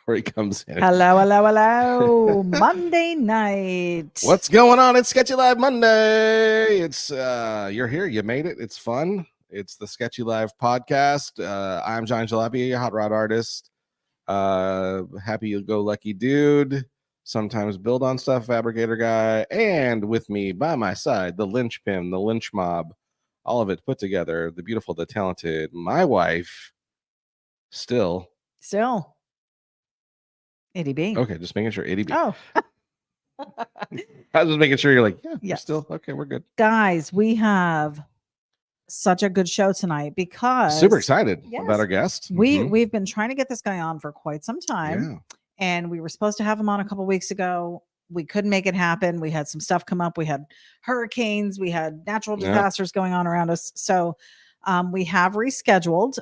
where he comes in. Hello. Monday night. What's going on? It's Sketchy Live Monday. It's you're here. You made it. It's fun. It's the Sketchy Live podcast. I'm John Jalopy, a hot rod artist. Happy-go-lucky dude. Sometimes build on stuff, fabricator guy. And with me by my side, the linchpin, the lynch mob, all of it put together. The beautiful, the talented, my wife, Still. Itty B. Okay, just making sure. Itty B. Oh. I was just making sure you're like, yeah, Yes. Still. Okay, we're good. Guys, we have such a good show tonight because Super excited Yes. about our guest. We've been trying to get this guy on for quite some time. Yeah. And we were supposed to have him on a couple weeks ago. We couldn't make it happen. We had some stuff come up. We had hurricanes. We had natural disasters going on around us. So we have rescheduled.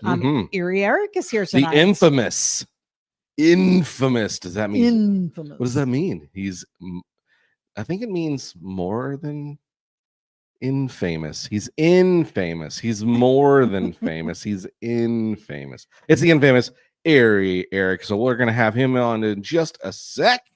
Eerie Eric is here tonight. The infamous. Does that mean? Infamous. What does that mean? I think it means more than infamous. He's infamous. He's more than famous. He's infamous. It's the infamous Eerie Eric. So we're going to have him on in just a sec.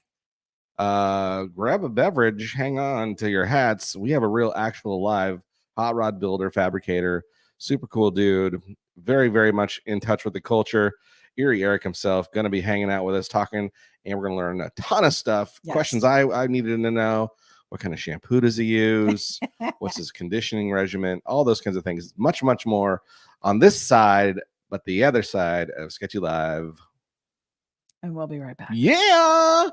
Grab a beverage. Hang on to your hats. We have a real actual live hot rod builder, fabricator. Super cool dude. Very, very much in touch with the culture. Eerie Eric himself going to be hanging out with us, talking, and we're going to learn a ton of stuff. Yes. Questions I needed to know. What kind of shampoo does he use? What's his conditioning regimen? All those kinds of things. Much, much more on this side, but the other side of Sketchy Live. And we'll be right back. Yeah.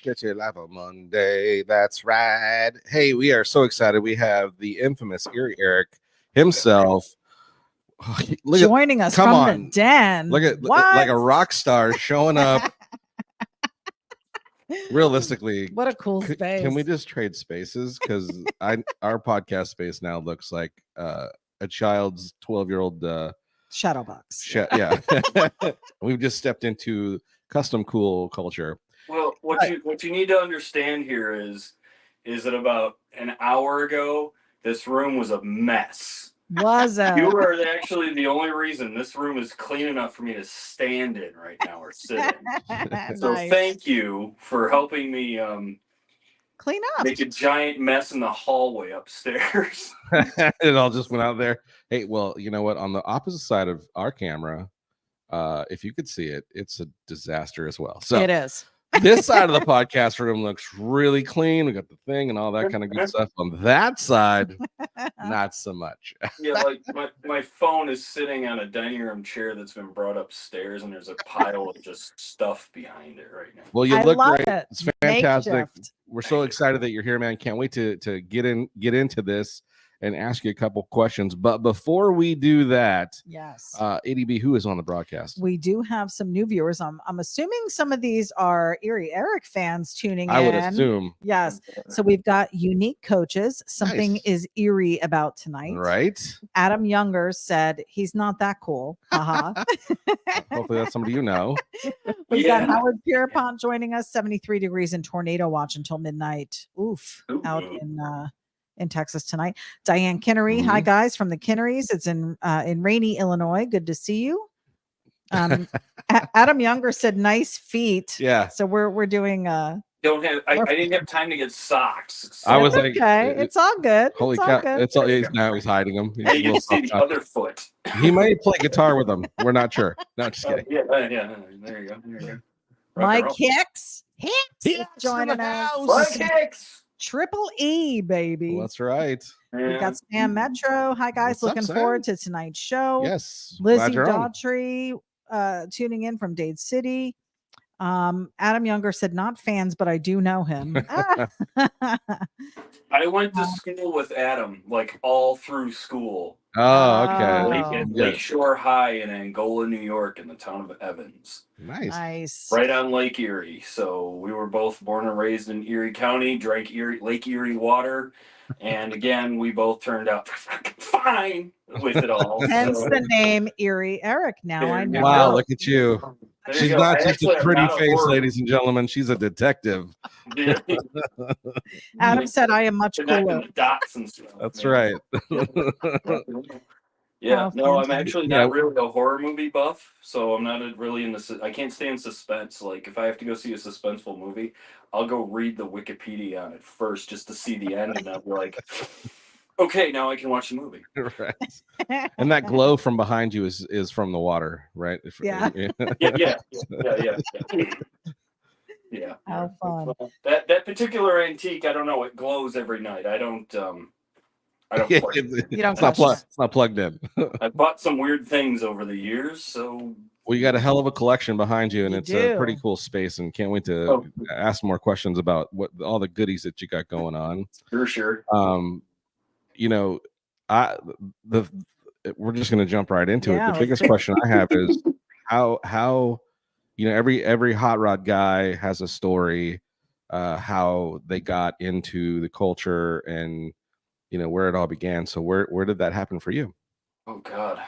Sketchy Live on Monday. That's right. Hey, we are so excited. We have the infamous Eerie Eric himself Joining us from the den. Look at like a rock star showing up. Realistically, what a cool space. Can we just trade spaces? Because our podcast space now looks like a child's 12-year-old shadow box. Yeah. We've just stepped into custom cool culture. Well, what you need to understand here is that about an hour ago, this room was a mess. Was it? You are actually the only reason this room is clean enough for me to stand in right now or sit in. So Thank you for helping me clean up. Make a giant mess in the hallway upstairs. It all just went out there. Hey, well, you know what? On the opposite side of our camera, if you could see it, it's a disaster as well. So it is. This side of the podcast room looks really clean. We got the thing and all that kind of good stuff. On that side, not so much. Yeah, like my phone is sitting on a dining room chair that's been brought upstairs, and there's a pile of just stuff behind it right now. Well, you look great. It's fantastic. Makeshift. We're so excited that you're here, man. Can't wait to get into this and ask you a couple questions. But before we do that, yes, ADB, who is on the broadcast? We do have some new viewers. I'm assuming some of these are Eerie Eric fans tuning in. I would assume. Yes. So we've got unique coaches. Something is eerie about tonight. Right. Adam Younger said he's not that cool. Haha. Hopefully that's somebody you know. We've got Howard Pierpont joining us. 73 degrees and tornado watch until midnight. Oof. Out in Texas tonight. Diane Kinnery. Hi guys from the Kinnerys. It's in rainy Illinois. Good to see you. Adam Younger said nice feet. Yeah. So we're doing I didn't have time to get socks. So. I was like, okay, it's all good. Holy cow. It's all now he's hiding them. Yeah, you can see the other foot. He might play guitar with them. We're not sure. No, just kidding. Yeah. There you go. Mike Hicks. Joining us. Mike Hicks. Triple E, baby. Well, that's right. We got Sam Metro. Hi, guys. Looking forward to tonight's show. Yes. Lizzie Daughtry tuning in from Dade City. Adam Younger said, not fans, but I do know him. I went to school with Adam, like all through school. Oh, okay. At Yeah. Lakeshore High in Angola, New York, in the town of Evans. Nice. Right on Lake Erie. So we were both born and raised in Erie County, drank Lake Erie water. And again, we both turned out fine with it all. Hence the name Eerie Eric. Now I know. Wow, look at you. There She's you go. not I just actually a am pretty not a face, horror- ladies and gentlemen. She's a detective. Adam said, I am much Connecting cooler. the dots and stuff. That's man. right. Yeah, How no, I'm fantastic. actually not really a horror movie buff, so I'm not really in the. I can't stand suspense. Like, if I have to go see a suspenseful movie, I'll go read the Wikipedia on it first just to see the end, and I'll be like, okay, now I can watch the movie. Right. And that glow from behind you is from the water, right? Yeah. Yeah. Yeah. How fun. That particular antique, I don't know. It glows every night. I don't plug it. You don't it's not plugged in. I bought some weird things over the years, so. Well, you got a hell of a collection behind you, and You it's a do. pretty cool space. And can't wait to ask more questions about what all the goodies that you got going on. For sure. You know, we're just going to jump right into it. The biggest let's question I have is how you know, every hot rod guy has a story, how they got into the culture and, you know, where it all began. So where did that happen for you? Oh God.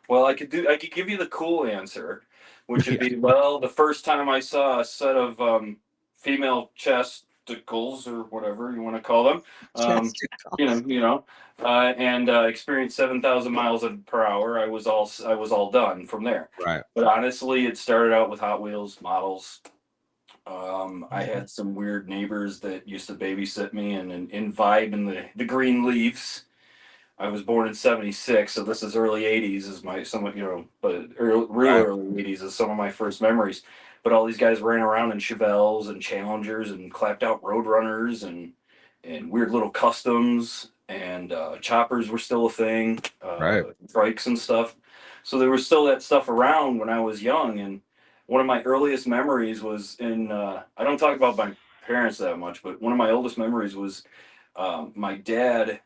Well, I could give you the cool answer, which would be, well, the first time I saw a set of female chesticles or whatever you want to call them, and experienced 7,000 miles per hour, I was all done from there. Right. But honestly, it started out with Hot Wheels models. I had some weird neighbors that used to babysit me and vibe in the green leaves. I was born in '76, so this is early '80s. Early '80s is some of my first memories. But all these guys ran around in Chevelles and Challengers and clapped out Roadrunners and weird little customs, and choppers were still a thing. Trikes and stuff. So there was still that stuff around when I was young, and one of my earliest memories was in. I don't talk about my parents that much, but one of my oldest memories was my dad.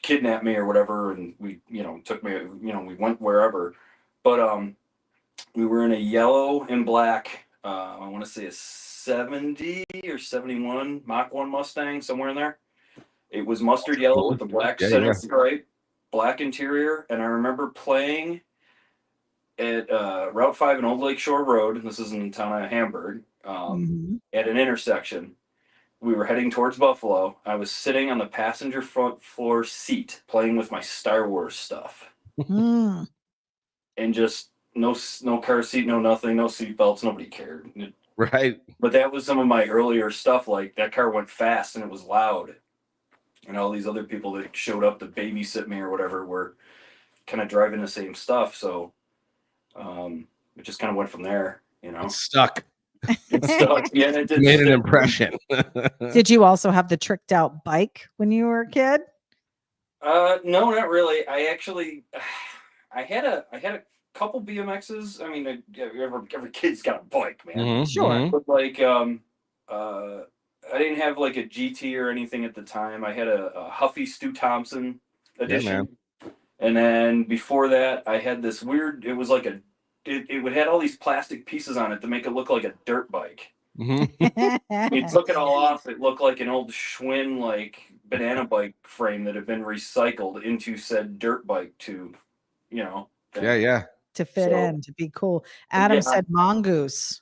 Kidnapped me or whatever, and we took me, we went wherever, but we were in a yellow and black, I want to say a 70 or 71 Mach 1 Mustang, somewhere in there. It was mustard yellow with the black center stripe, black interior, and I remember playing at Route 5 and Old Lake Shore Road, this is in the town of Hamburg, at an intersection. We were heading towards Buffalo. I was sitting on the passenger front floor seat playing with my Star Wars stuff. And just no car seat, no nothing, no seat belts. Nobody cared. Right. But that was some of my earlier stuff. Like, that car went fast and it was loud. And all these other people that showed up to babysit me or whatever were kind of driving the same stuff. So it just kind of went from there, It's stuck. Yeah, it did. Made an impression. Did you also have the tricked out bike when you were a kid? No, not really. I actually, I had a couple BMXs. I mean, every kid's got a bike, man. Sure. But like, I didn't have like a GT or anything at the time. I had a Huffy Stu Thompson edition. And then before that, I had this weird. It was like it had all these plastic pieces on it to make it look like a dirt bike. You took it all off. It looked like an old Schwinn, like banana bike frame that had been recycled into said dirt bike to, to fit in, to be cool. Adam said mongoose.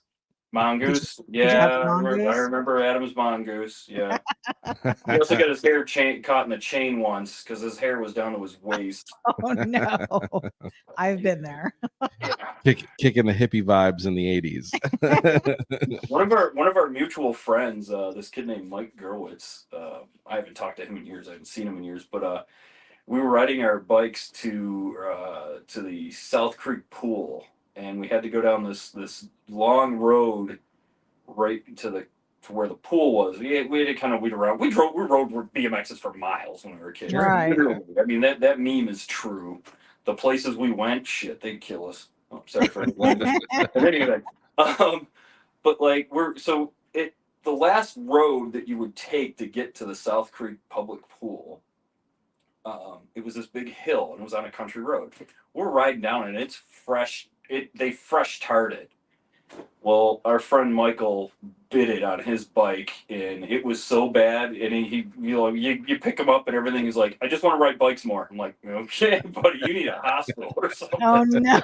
Mongoose, Did you have I mongoose? remember Adam's mongoose. Yeah, he also got his hair caught in the chain once because his hair was down to his waist. Oh no, I've been there. Kicking the hippie vibes in the '80s. One of our mutual friends, this kid named Mike Gerwitz. I haven't talked to him in years. I haven't seen him in years, but we were riding our bikes to the South Creek pool. And we had to go down this long road right to where the pool was. We had to kind of weed around. We rode BMXs for miles when we were kids. Right. I mean, that meme is true. The places we went, shit, they'd kill us. Oh, sorry for but anyway. But like the last road that you would take to get to the South Creek public pool, it was this big hill and it was on a country road. We're riding down and it's fresh. They fresh tarred it. Well, our friend Michael bit it on his bike, and it was so bad. And you pick him up and everything. He's like, "I just want to ride bikes more." I'm like, "Okay, buddy, you need a hospital or something." Oh no.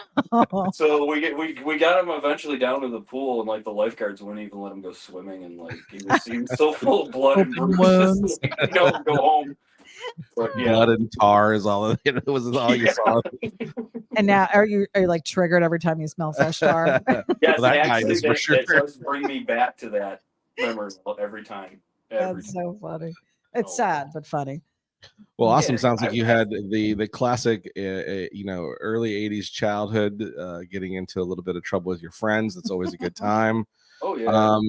So we got him eventually down to the pool, and like the lifeguards wouldn't even let him go swimming, and like he was so full of blood and Open bruises. wounds. Go home. But yeah, Blood and tar is all of it. It was all you saw. And now are you like triggered every time you smell fresh tar? yes, Well, that guy actually, is for sure. that does bring me back to that memory every time. That's so funny. It's sad but funny. Well, awesome. Yeah, Sounds like you had the classic, early 80s childhood, getting into a little bit of trouble with your friends. That's always a good time. Oh yeah.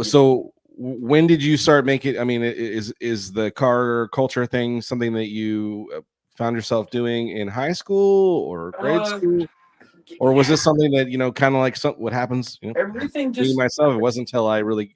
So when did you start making, I mean, is the car culture thing something that you found yourself doing in high school or grade school? Or was this something that, kind of like what happens, everything me just myself, it wasn't until I really,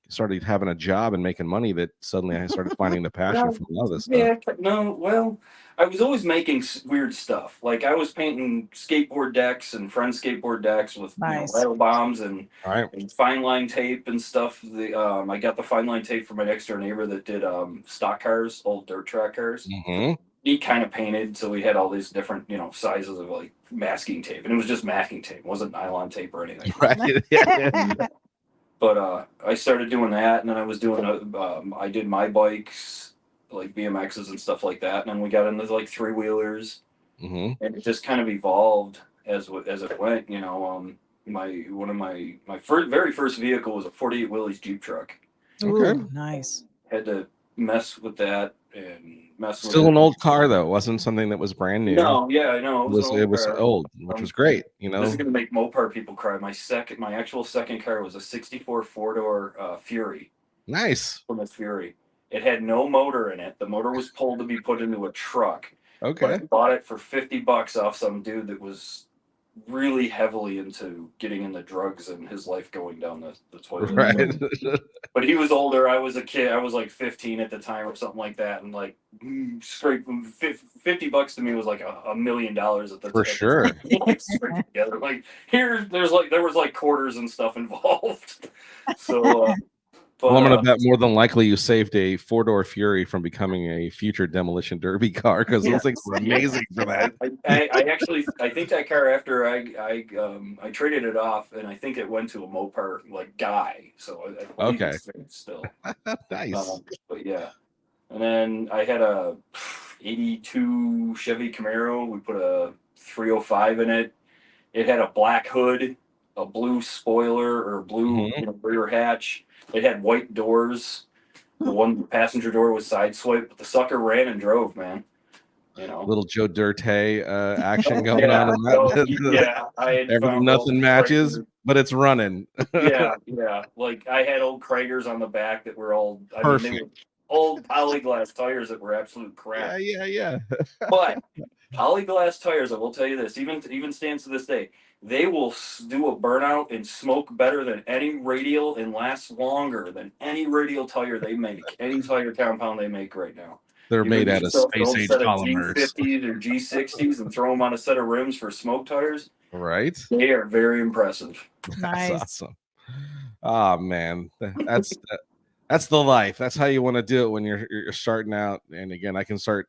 started having a job and making money that suddenly I started finding the passion for all this stuff. Yeah, no, well, I was always making weird stuff. Like I was painting skateboard decks and friend skateboard decks with Nice. rattle bombs and, All right. and fine line tape and stuff. I got the fine line tape from my next door neighbor that did stock cars, old dirt track cars. Mm-hmm. He kind of painted, so we had all these different sizes of like masking tape, and it was just masking tape. It wasn't nylon tape or anything. Right. Yeah. But I started doing that, and then I was doing I did my bikes, like BMXs and stuff like that, and then we got into like 3-wheelers, Mm-hmm. and it just kind of evolved as it went. One of my very first vehicle was a 48 Willys Jeep truck. Okay. Ooh, nice. Had to mess with that and mess with Still it. an old car though. It wasn't something that was brand new. No, yeah, I know. It was old, which was great. This is gonna make Mopar people cry. My actual second car was a '64 4-door Fury. Nice. Plymouth Fury. It had no motor in it. The motor was pulled to be put into a truck. Okay. But I bought it for $50 off some dude that was really heavily into getting into drugs and his life going down the toilet. Right. But he was older. I was a kid. I was like 15 at the time or something like that. And like straight $50 to me was like $1 million at the time. For sure. Like straight together. Like there was like quarters and stuff involved. So well, I'm gonna bet more than likely you saved a 4-door Fury from becoming a future demolition derby car because those things were amazing for that. I think that car after I traded it off and I think it went to a Mopar like guy. So I Okay. it's still Nice. but yeah, and then I had a '82 Chevy Camaro. We put a 305 in it. It had a black hood, a blue spoiler or blue rear hatch. It had white doors. The one passenger door was side swipe, but the sucker ran and drove, man. Little Joe Dirt action going on in that. I had nothing matches, but it's running. yeah. Like I had old Kragers on the back that were old. Perfect. They were old polyglass tires that were absolute crap. Yeah. But polyglass tires, I will tell you this, even stands to this day, they will do a burnout and smoke better than any radial and last longer than any radial tire they make, any tire compound they make right now. They're made out of space age polymers. G50s or G60s and throw them on a set of rims for smoke tires. Right. They are very impressive. Nice. That's awesome. Oh man, that's the life. That's how you want to do it when you're starting out. And again, I can start,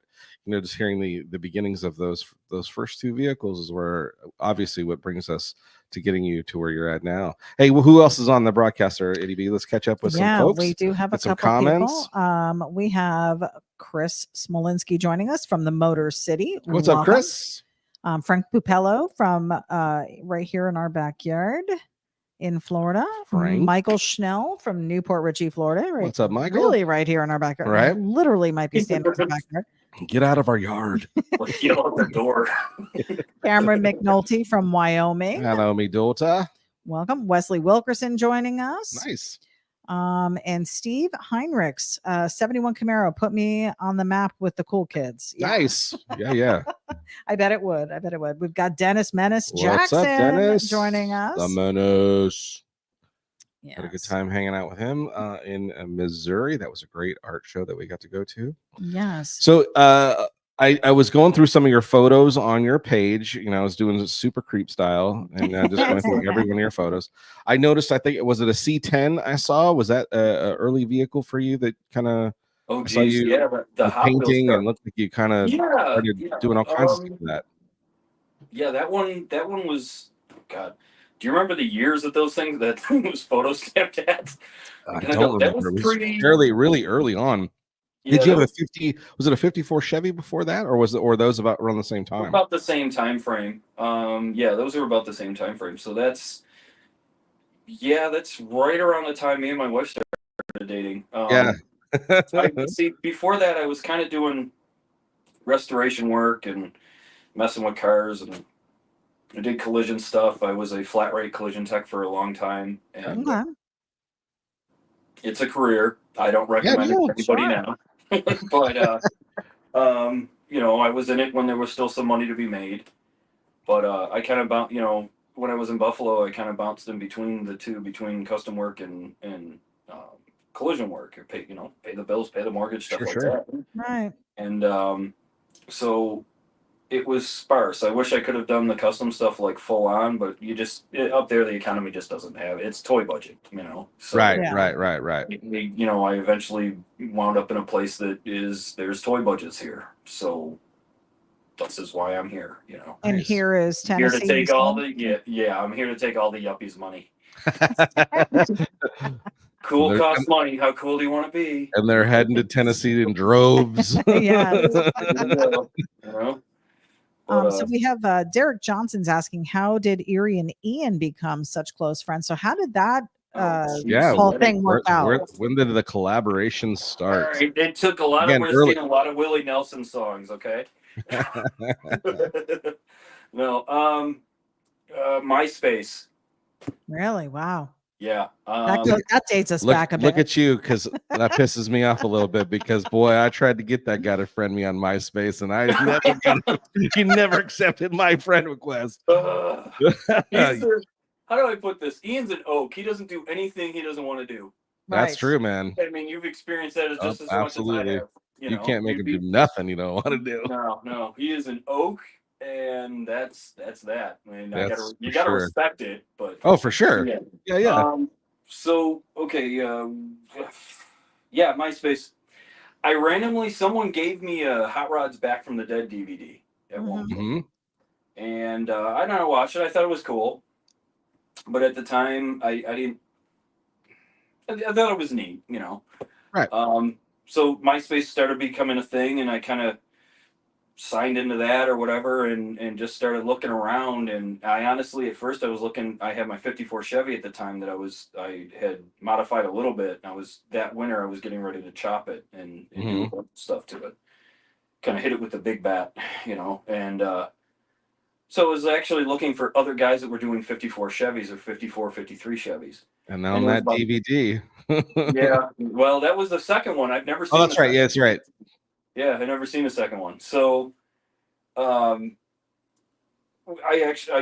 just hearing the beginnings of those first two vehicles is where obviously what brings us to getting you to where you're at now. Hey, who else is on the broadcaster, Eddie B? Let's catch up with some folks. We do have a couple comments. People. We have Chris Smolinski joining us from the Motor City. What's up, Chris? Frank Pupello from right here in our backyard in Florida. Frank. Michael Schnell from Newport Richey, Florida. What's up, Michael? Really right here in our backyard. Right. Literally might be standing in our backyard. Get out of our yard. Get out the door. Cameron McNulty from Wyoming. Hello, me daughter. Welcome. Wesley Wilkerson joining us. Nice. And Steve Heinrichs, 71 Camaro, put me on the map with the cool kids. Yeah. Nice. Yeah. I bet it would. We've got Dennis Menace What's Jackson up, Dennis? joining us. The Menace. Yes. Had a good time hanging out with him in Missouri. That was a great art show that we got to go to. Yes. So I was going through some of your photos on your page. You know, I was doing a super creep style, and I just went through every one of your photos. I noticed, I think it was a C10 I saw. Was that a early vehicle for you that kind of Oh, saw geez. you Yeah, the Hot Wheels painting car. and looked like you kind of started doing all kinds of stuff with that. Yeah, that one was, God. Do you remember the years that that thing was photo stamped at? I don't That remember. was It was pretty really early on. Yeah, Did you have a 50? Was it a 54 Chevy before that, or those about around the same time? about the same time frame. Yeah, those were about the same time frame. So that's right around the time me and my wife started dating. Yeah. See, before that, I was kind of doing restoration work and messing with cars, and I did collision stuff. I was a flat rate collision tech for a long time, and it's a career. I don't recommend it to anybody now. But you know, I was in it when there was still some money to be made. But I kind of bounced, you know, when I was in Buffalo, I kind of bounced in between the two, between custom work and collision work. Or pay the bills, pay the mortgage, stuff like that. Right. And so it was sparse. I wish I could have done the custom stuff like full on, but up there the economy just doesn't have it. It's toy budget, you know. So, right. You know, I eventually wound up in a place there's toy budgets here. So this is why I'm here, you know. And here is Tennessee. Here to take all I'm here to take all the yuppies' money. Cool costs money. How cool do you want to be? And they're heading to Tennessee in droves. Yeah. You know? So we have Derek Johnson's asking, how did Eerie and Ian become such close friends? So how did that whole thing work out? When did the collaboration start? Right. It took a lot of whiskey and a lot of Willie Nelson songs, okay? No, MySpace. Really? Wow. Yeah. That dates us back a bit. Look at you, because that pisses me off a little bit, because boy, I tried to get that guy to friend me on MySpace, and he never accepted my friend request. How do I put this? Ian's an oak. He doesn't do anything he doesn't want to do. That's true, man. I mean, you've experienced that just as much as I have. You can't make him do nothing you don't want to do. No. He is an oak, and that's that. I mean, you gotta respect it, but for sure. Yeah. So okay, MySpace. Someone gave me a Hot Rods Back from the Dead DVD at one point, and I don't know, watch it. I thought it was cool, but at the time, I didn't. I thought it was neat, you know. Right. So MySpace started becoming a thing, and I kind of signed into that or whatever, and just started looking around. And I honestly, at first, I had my 54 Chevy at the time that I had modified a little bit. That winter I was getting ready to chop it and do stuff to it. Kind of hit it with the big bat, you know. And so I was actually looking for other guys that were doing 54 Chevys or 54, 53 Chevys. And on that DVD. Yeah. Well, that was the second one. I've never seen. Oh, that's right. Yeah, that's right. Yeah, I've never seen the second one. So I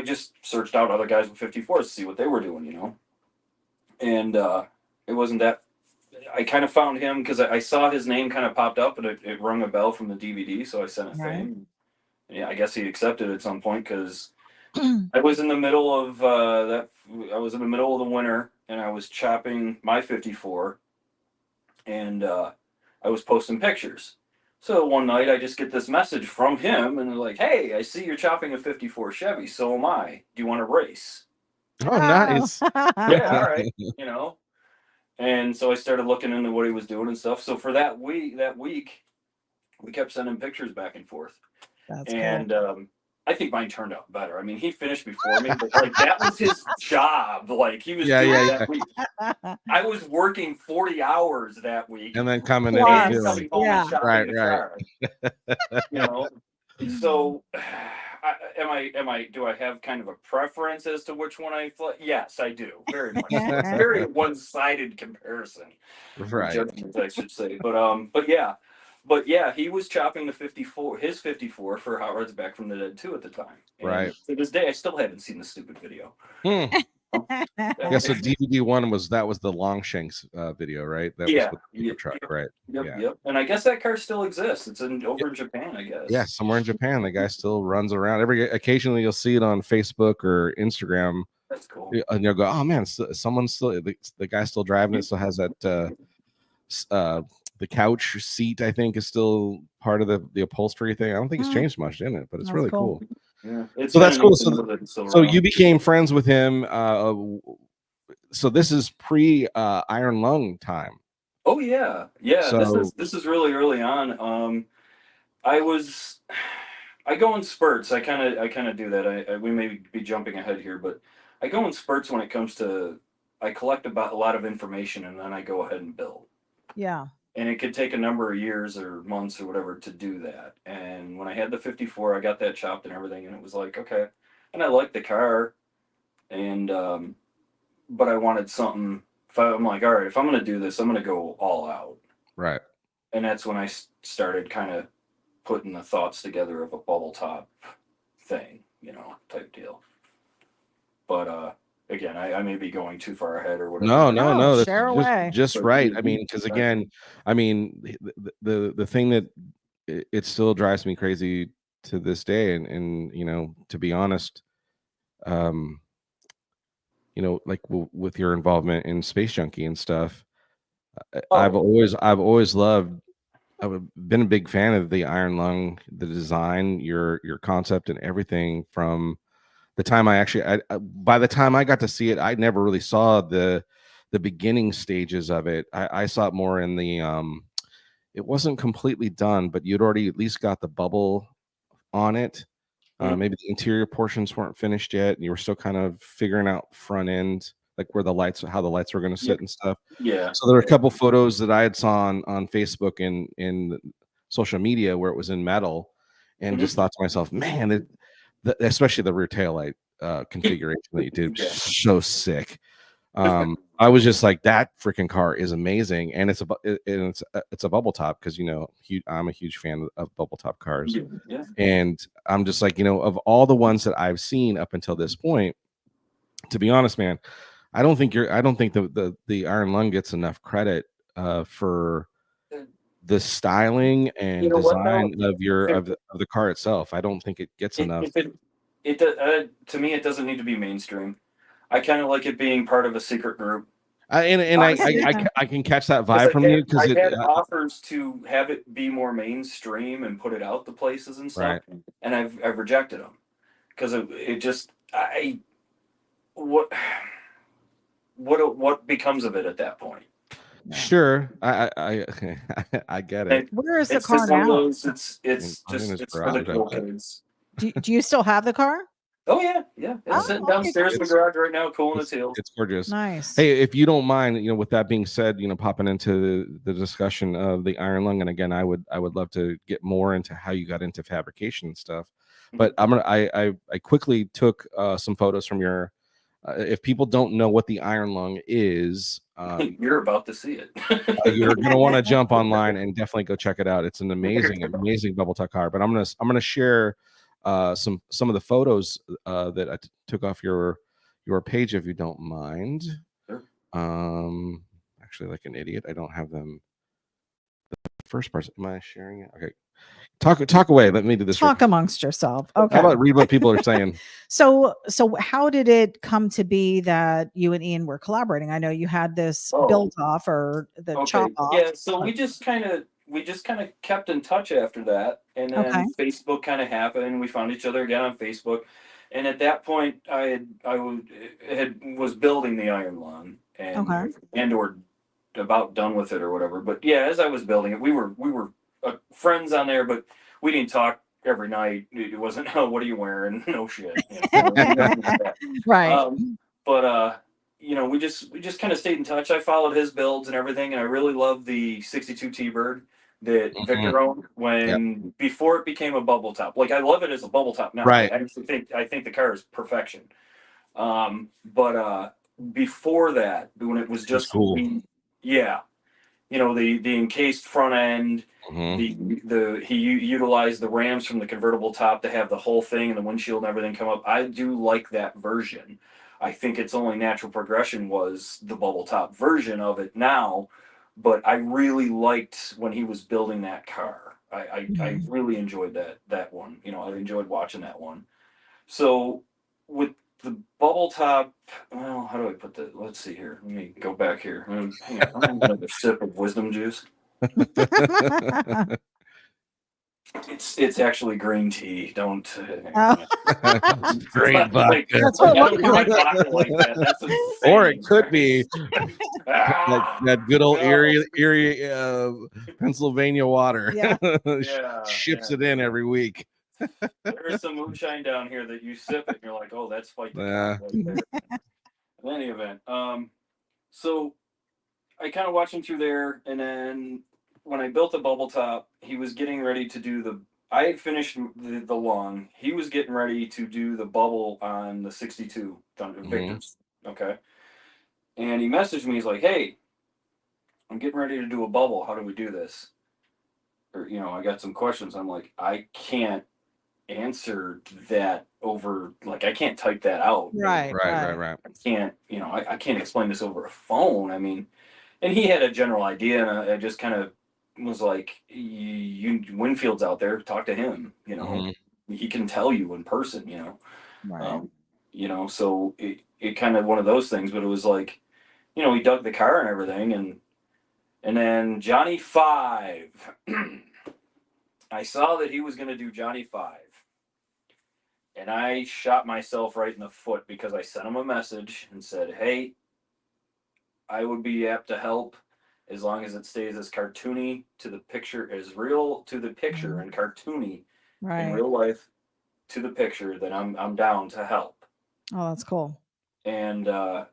just searched out other guys with 54s to see what they were doing, you know. And it wasn't that. I kind of found him because I saw his name kind of popped up, and it rung a bell from the DVD, so I sent a thing. Yeah, I guess he accepted at some point, because I was in the middle of I was in the middle of the winter, and I was chopping my 54, and I was posting pictures. So one night I just get this message from him, and they're like, "Hey, I see you're chopping a 54 Chevy. So am I. Do you want to race?" Oh, nice. Yeah, all right. You know. And so I started looking into what he was doing and stuff. So for that week, we kept sending pictures back and forth. That's cool. I think mine turned out better. I mean, he finished before me, but like that was his job. Like he was doing that week. I was working 40 hours that week, and then coming in and coming home and shopping right. You know. So do I have kind of a preference as to which one I fly? Yes, I do. Very much. It's a very one-sided comparison. Right. Judgment, I should say. But yeah, he was chopping his 54 for Hot Rods Back from the Dead 2 at the time. And Right. to this day, I still haven't seen the stupid video. Yeah, so DVD one was the Longshanks video, right? That was with the truck, right? Yep. And I guess that car still exists. It's over in Japan, I guess. Yeah, somewhere in Japan, the guy still runs around. Occasionally, you'll see it on Facebook or Instagram. That's cool. And you'll go, "Oh man, someone's still the guy's still driving it. Still has that the couch seat. I think is still part of the upholstery thing. I don't think it's changed much in it, but it's really cool. Yeah, so that's cool. So you became friends with him. So this is pre Iron Lung time. Oh yeah. So, this is really early on. I go in spurts. I kind of do that. We may be jumping ahead here, but I go in spurts when it comes to. I collect about a lot of information and then I go ahead and build. Yeah. And it could take a number of years or months or whatever to do that. And when I had the 54, I got that chopped and everything, and it was like, okay. And I liked the car, and but I wanted something. I'm like, all right, if I'm going to do this, I'm going to go all out. Right. And that's when I started kind of putting the thoughts together of a bubble top thing, type deal. But again, I may be going too far ahead or whatever. No. Share away. Just right. I mean, because again, the thing that it still drives me crazy to this day, and to be honest, like with your involvement in Space Junkie and stuff, I've always loved. I've been a big fan of the Iron Lung, the design, your concept, and everything from. The time by the time I got to see it, I never really saw the beginning stages of it. I saw it more in the it wasn't completely done, but you'd already at least got the bubble on it. Maybe the interior portions weren't finished yet, and you were still kind of figuring out front end, like how the lights were going to sit and stuff. Yeah. So there were a couple photos that I had saw on Facebook and in social media where it was in metal, and just thought to myself, man, especially the rear taillight configuration that you did, so sick. I was just like, that freaking car is amazing, and it's a bubble top because I'm a huge fan of bubble top cars, and I'm just like, of all the ones that I've seen up until this point, to be honest, man, I don't think the Iron Lung gets enough credit for the styling and design of the car itself. I don't think it gets enough. To me, it doesn't need to be mainstream. I kind of like it being part of a secret group. I can catch that vibe from you because I had offers to have it be more mainstream and put it out to places and stuff, and I've rejected them because it just what becomes of it at at that point. Sure, I get it. Where is the car now? It's just for the cool kids. Do you still have the car? Oh yeah. It's sitting downstairs in the garage right now, cooling its heels. It's gorgeous. Nice. Hey, if you don't mind, with that being said, popping into the discussion of the Iron Lung, and again, I would love to get more into how you got into fabrication and stuff. But I quickly took some photos from your. If people don't know what the Iron Lung is, you're about to see it. You're gonna want to jump online and definitely go check it out. It's an amazing bubble top car. But I'm gonna share some of the photos that I took off your page, if you don't mind. Sure. Actually, like an idiot, I don't have them. The first part, am I sharing it? Okay. Talk away. Let me do this. Talk amongst yourself. Okay. How about read what people are saying? So how did it come to be that you and Ian were collaborating? I know you had this built off or the chop off. Yeah. So we just kind of kept in touch after that, and then Facebook kind of happened, and we found each other again on Facebook. And at that point, I was building the Iron Lung and or about done with it or whatever. But yeah, as I was building it, we were friends on there, but we didn't talk every night. It wasn't, oh, what are you wearing? No shit. Right. But we just kind of stayed in touch. I followed his builds and everything, and I really love the 62 T-Bird. that Mhm. Victor owned when before it became a bubble top. Like I love it as a bubble top now. Right. I actually think the car is perfection. But before that, when it was That's just cool. yeah, you know, the encased front end, Mhm. he utilized the rams from the convertible top to have the whole thing and the windshield and everything come up. I do like that version. I think its only natural progression was the bubble top version of it now, but I really liked when he was building that car. I really enjoyed that one. You know, I enjoyed watching that one. So with the bubble top, well, how do I put that? Let's see here. Let me go back here. Hang on. I'm having another sip of wisdom juice. It's actually green tea. Don't. Oh. Great Like, vodka. That's what it I looked don't like like. vodka like that. That's insane. Or it could be Ah, that good old no. Erie Pennsylvania water. Yeah. Yeah. Ships it in every week. There is some moonshine down here that you sip it and you're like, oh, that's fight the Yeah. clock right there. In any event, so I kind of watched him through there, and then when I built the bubble top, he was getting ready to do the. I had finished the lung. He was getting ready to do the bubble on the 62 Thunder Victors. Okay, and he messaged me. He's like, "Hey, I'm getting ready to do a bubble. How do we do this?" Or I got some questions. I'm like, I can't answer that over. Like, I can't type that out. Right. Right. I can't. I can't explain this over a phone. I mean. And he had a general idea, and I just kind of was like, Winfield's out there, talk to him. He can tell you in person. Right. So it kind of one of those things. But it was like, he dug the car and everything, and then Johnny 5. I saw that he was going to do Johnny 5, and I shot myself right in the foot because I sent him a message and said, "Hey, I would be apt to help as long as it stays as cartoony to the picture, as real to the picture and cartoony in Right. real life to the picture, then I'm down to help." Oh, that's cool. And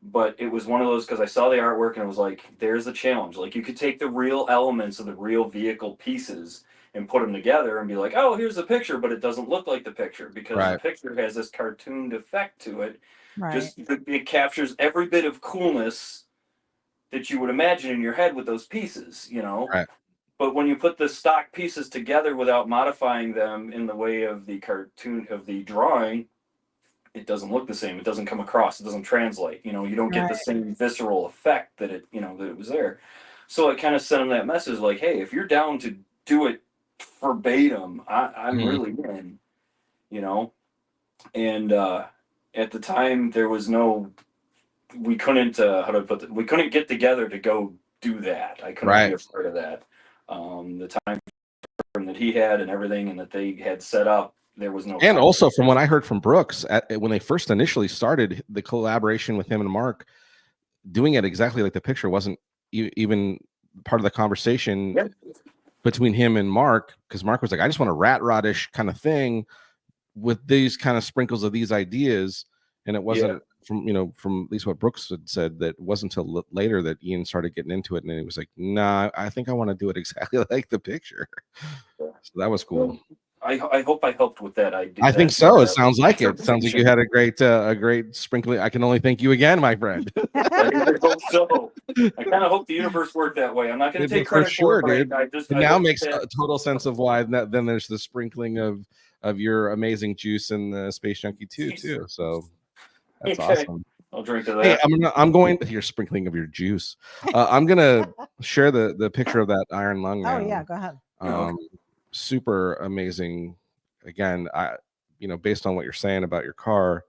but it was one of those because I saw the artwork and it was like, there's the challenge. Like you could take the real elements of the real vehicle pieces and put them together and be like, oh, here's the picture, but it doesn't look like the picture because the Right. picture has this cartooned effect to it. Right. Just it captures every bit of coolness that you would imagine in your head with those pieces, Right. But when you put the stock pieces together without modifying them in the way of the cartoon of the drawing, it doesn't look the same. It doesn't come across. It doesn't translate. You don't get the Right. same visceral effect that it was there. So I kind of sent him that message like, hey, if you're down to do it verbatim, I'm really in, And at the time, there was no. We couldn't. How do I put it? We couldn't get together to go do that. I couldn't be a part of that. The time frame that he had and everything, and that they had set up, there was no. And also, from what I heard from Brooks, when they first initially started the collaboration with him and Mark, doing it exactly like the picture wasn't even part of the conversation between him and Mark, because Mark was like, I just want a rat rodish kind of thing with these kind of sprinkles of these ideas. And it wasn't from at least what Brooks had said, that it wasn't until later that Ian started getting into it, and he was like, nah, I think I want to do it exactly like the picture. So that was cool. I hope I helped with that idea. I think so. It sounds like it. Sounds like you had a great sprinkling. I can only thank you again, my friend. I hope so. I kind of hope the universe worked that way. I'm not going to take credit for it, but dude. It now makes a total sense of why. Then there's the sprinkling of your amazing juice and the Space Junkie too. So that's awesome. I'll drink to that. Hey, I'm going to your sprinkling of your juice. I'm gonna share the picture of that iron lung now. Oh yeah, go ahead. Super amazing. Again, based on what you're saying about your car,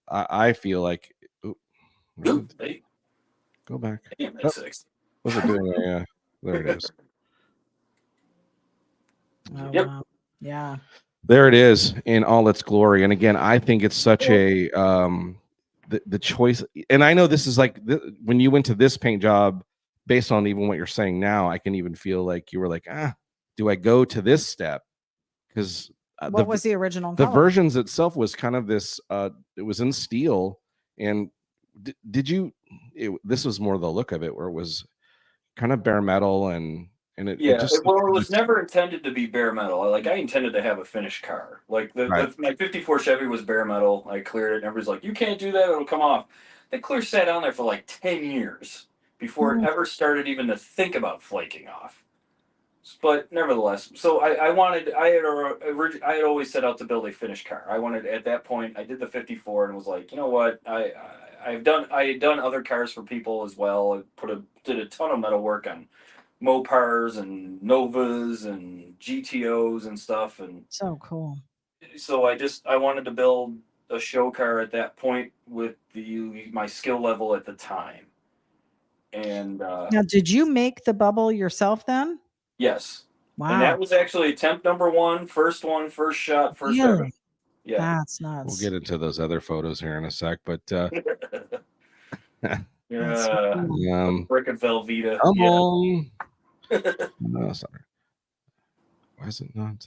I feel like. Hey. Go back. What's it doing? Yeah, there it is. Oh, yep. Wow. Yeah. There it is in all its glory. And again, I think it's such a the choice. And I know this is like when you went to this paint job, based on even what you're saying now, I can even feel like you were like, do I go to this step? Because what was the original the color? versions itself was kind of this it was in steel. And did you this was more the look of it, where it was kind of bare metal and and it Yeah, just well, it was never intended to be bare metal. I intended to have a finished car. Like right. my '54 Chevy was bare metal. I cleared it, and everybody's like, "You can't do that; it'll come off." That clear sat on there for like 10 years before it Mm. ever started even to think about flaking off. But nevertheless, so I had always set out to build a finished car. I wanted at that point. I did the '54 and was like, you know what, I had done other cars for people as well. Did a ton of metal work on Mopars and Novas and GTOs and stuff, and So cool. so I wanted to build a show car at that point with my skill level at the time, and Now, did you make the bubble yourself then? yes, and Wow. that was actually attempt number first one, first shot, first ever. Really? Yeah. That's We'll nuts. get into those other photos here in a sec, but That's so cool. Brick and Velveeta. come Yeah. on. No, sorry. Why is it not?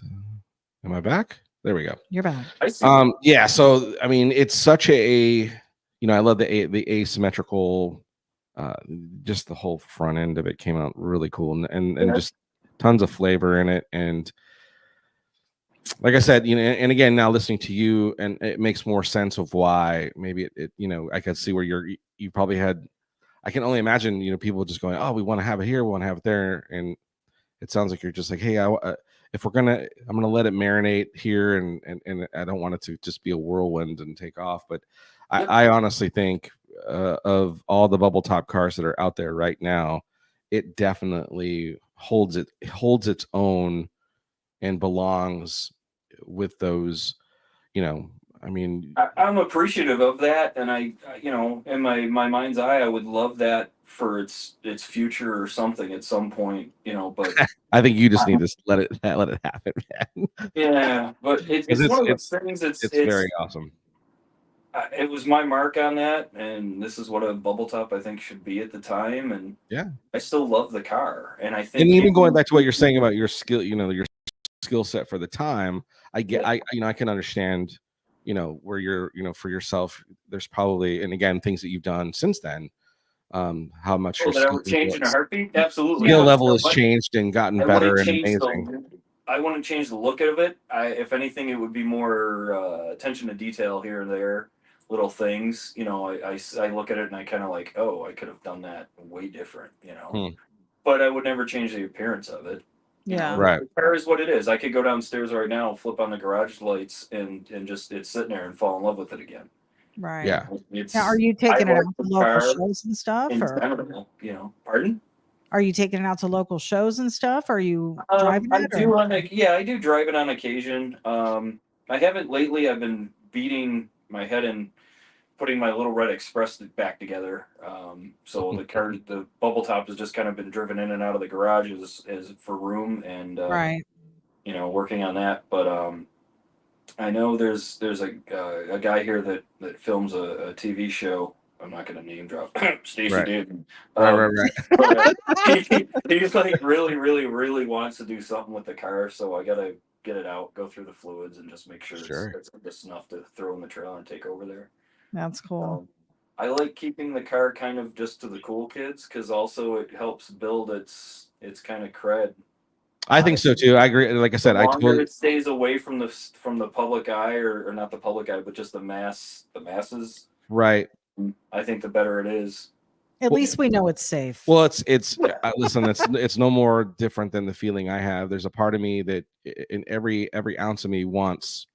Am I back? There we go. You're back. I see. Yeah. So I mean, it's such I love the asymmetrical. Just the whole front end of it came out really cool, and just tons of flavor in it. And like I said, and again, now listening to you, and it makes more sense of why maybe it I could see where you probably had. I can only imagine, people just going, oh, we want to have it here, we want to have it there, and it sounds like you're just like, hey, if I'm gonna let it marinate here, and I don't want it to just be a whirlwind and take off. But I honestly think of all the bubble top cars that are out there right now, it definitely holds its own and belongs with those. I mean, I'm appreciative of that, and in my mind's eye, I would love that for its future or something at some point, But I think you just need to let it happen, man. yeah, but it's one of those things. It's very awesome. It was my mark on that, and this is what a bubble top I think should be at the time. And yeah, I still love the car, and I think, and even going back to what you're saying about your skill, your skill set for the time, I can understand, where you're, for yourself, there's probably, and again, things that you've done since then, how much your that I would change in a heartbeat. Absolutely, skill level has changed and gotten better and amazing. I wouldn't change the look of it. If anything, it would be more attention to detail here and there, little things. I look at it and I kind of like, oh, I could have done that way different. But I would never change the appearance of it. Yeah. Right. The car is what it is. I could go downstairs right now, flip on the garage lights, and just it's sitting there and fall in love with it again. Right. Yeah. Now, are you taking it out to local shows and stuff? Pardon? Are you taking it out to local shows and stuff? Are you driving it? I do drive it on occasion. I haven't lately. I've been beating my head in putting my little red Express back together. So the bubble top has just kind of been driven in and out of the garage as for room, and right. Working on that. But I know there's a guy here that films a TV show. I'm not going to name drop. Stacey right. did. Right. But, he's like really, really, really wants to do something with the car, so I got to get it out, go through the fluids, and just make sure it's just enough to throw in the trailer and take over there. That's cool. I like keeping the car kind of just to the cool kids, because also it helps build its kind of cred. I think so too. I agree. Like I said, it stays away from the public eye, or not the public eye, but just the masses. Right. I think the better it is. At least we know it's safe. Well, it's listen, it's no more different than the feeling I have. There's a part of me that in every ounce of me wants,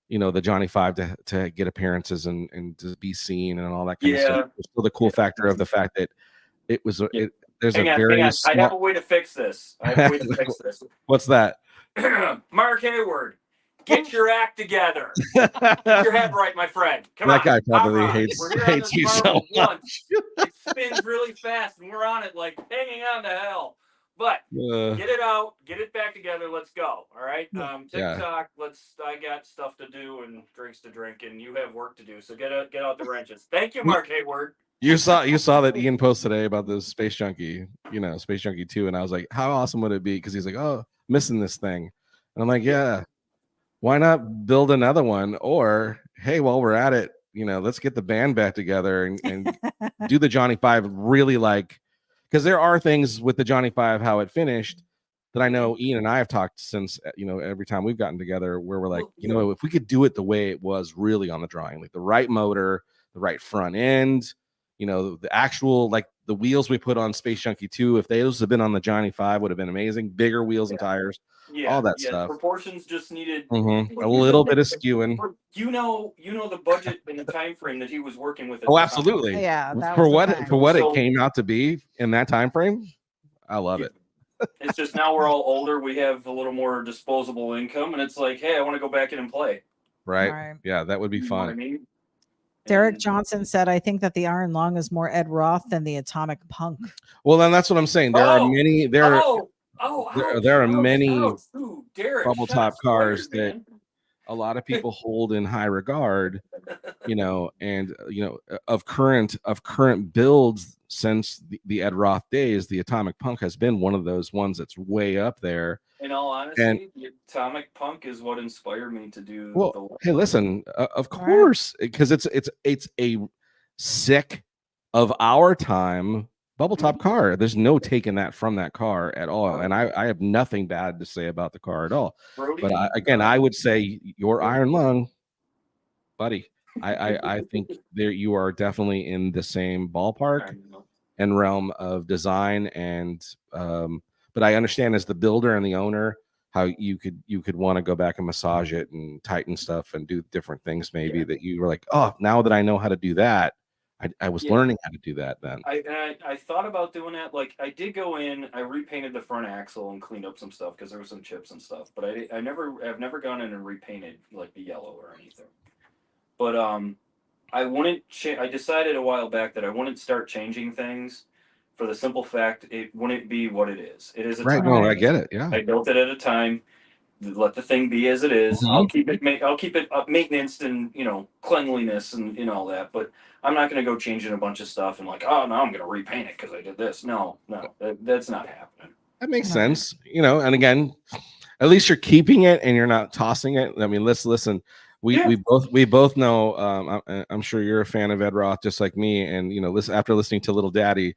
the Johnny Five to get appearances and to be seen and all that kind of stuff. There's still the cool factor of the fact that it was there's hang a on, very I have a way to fix this. What's that? Mark Hayward, get your act together. Get your head right, my friend. Come on. That guy probably hates me so much. It spins really fast, and we're on it like hanging on to hell. But get it out, get it back together. Let's go. All right. TikTok. I got stuff to do and drinks to drink, and you have work to do. So get out the wrenches. Thank you, Mark Hayward. You saw that Ian post today about the Space Junkie, Space Junkie 2, and I was like, how awesome would it be? Because he's like, oh, missing this thing, and I'm like, yeah, why not build another one? Or hey, while we're at it, let's get the band back together and do the Johnny Five really because there are things with the Johnny 5 how it finished that I know Ian and I have talked since, every time we've gotten together, where we're like, if we could do it the way it was really on the drawing, like the right motor, the right front end, the actual, like the wheels we put on Space Junkie 2, if those had been on the Johnny 5, would have been amazing. Bigger wheels and tires, all that stuff. Proportions just needed a little bit of skewing. The budget and the time frame that he was working with. Oh, absolutely. Yeah, for what it came out to be in that time frame, I love it. It's just now we're all older. We have a little more disposable income, and it's like, hey, I want to go back in and play. Right. Yeah, that would be fun. Know what I mean? Derek Johnson said, I think that the Iron Lung is more Ed Roth than the Atomic Punk. Well, then that's what I'm saying. There are many. There are many bubble top cars that a lot of people hold in high regard, and of current builds since the Ed Roth days. The Atomic Punk has been one of those ones that's way up there. In all honesty, the Atomic Punk is what inspired me to do. Well, hey, listen, of course, because it's a sick of our time bubble top car. There's no taking that from that car at all, and I have nothing bad to say about the car at all. Brody, but I would say your Iron Lung, buddy. I think you are definitely in the same ballpark and realm of design, and but I understand as the builder and the owner how you could want to go back and massage it and tighten stuff and do different things maybe that you were like, oh, now that I know how to do that, I was learning how to do that then. I thought about doing that. Like I did go in, I repainted the front axle and cleaned up some stuff because there were some chips and stuff. But I've never gone in and repainted like the yellow or anything. But I wouldn't. I decided a while back that I wouldn't start changing things for the simple fact it wouldn't be what it is. It is a right. No, I get it. Yeah, I built it at a time. Let the thing be as it is. I'll keep it up maintenance and cleanliness and all that. But I'm not going to go changing a bunch of stuff and like, oh, now I'm going to repaint it because I did this. No, that's not happening. That makes sense. And again, at least you're keeping it and you're not tossing it. I mean, listen. We both know. I'm sure you're a fan of Ed Roth just like me. And after listening to Little Daddy,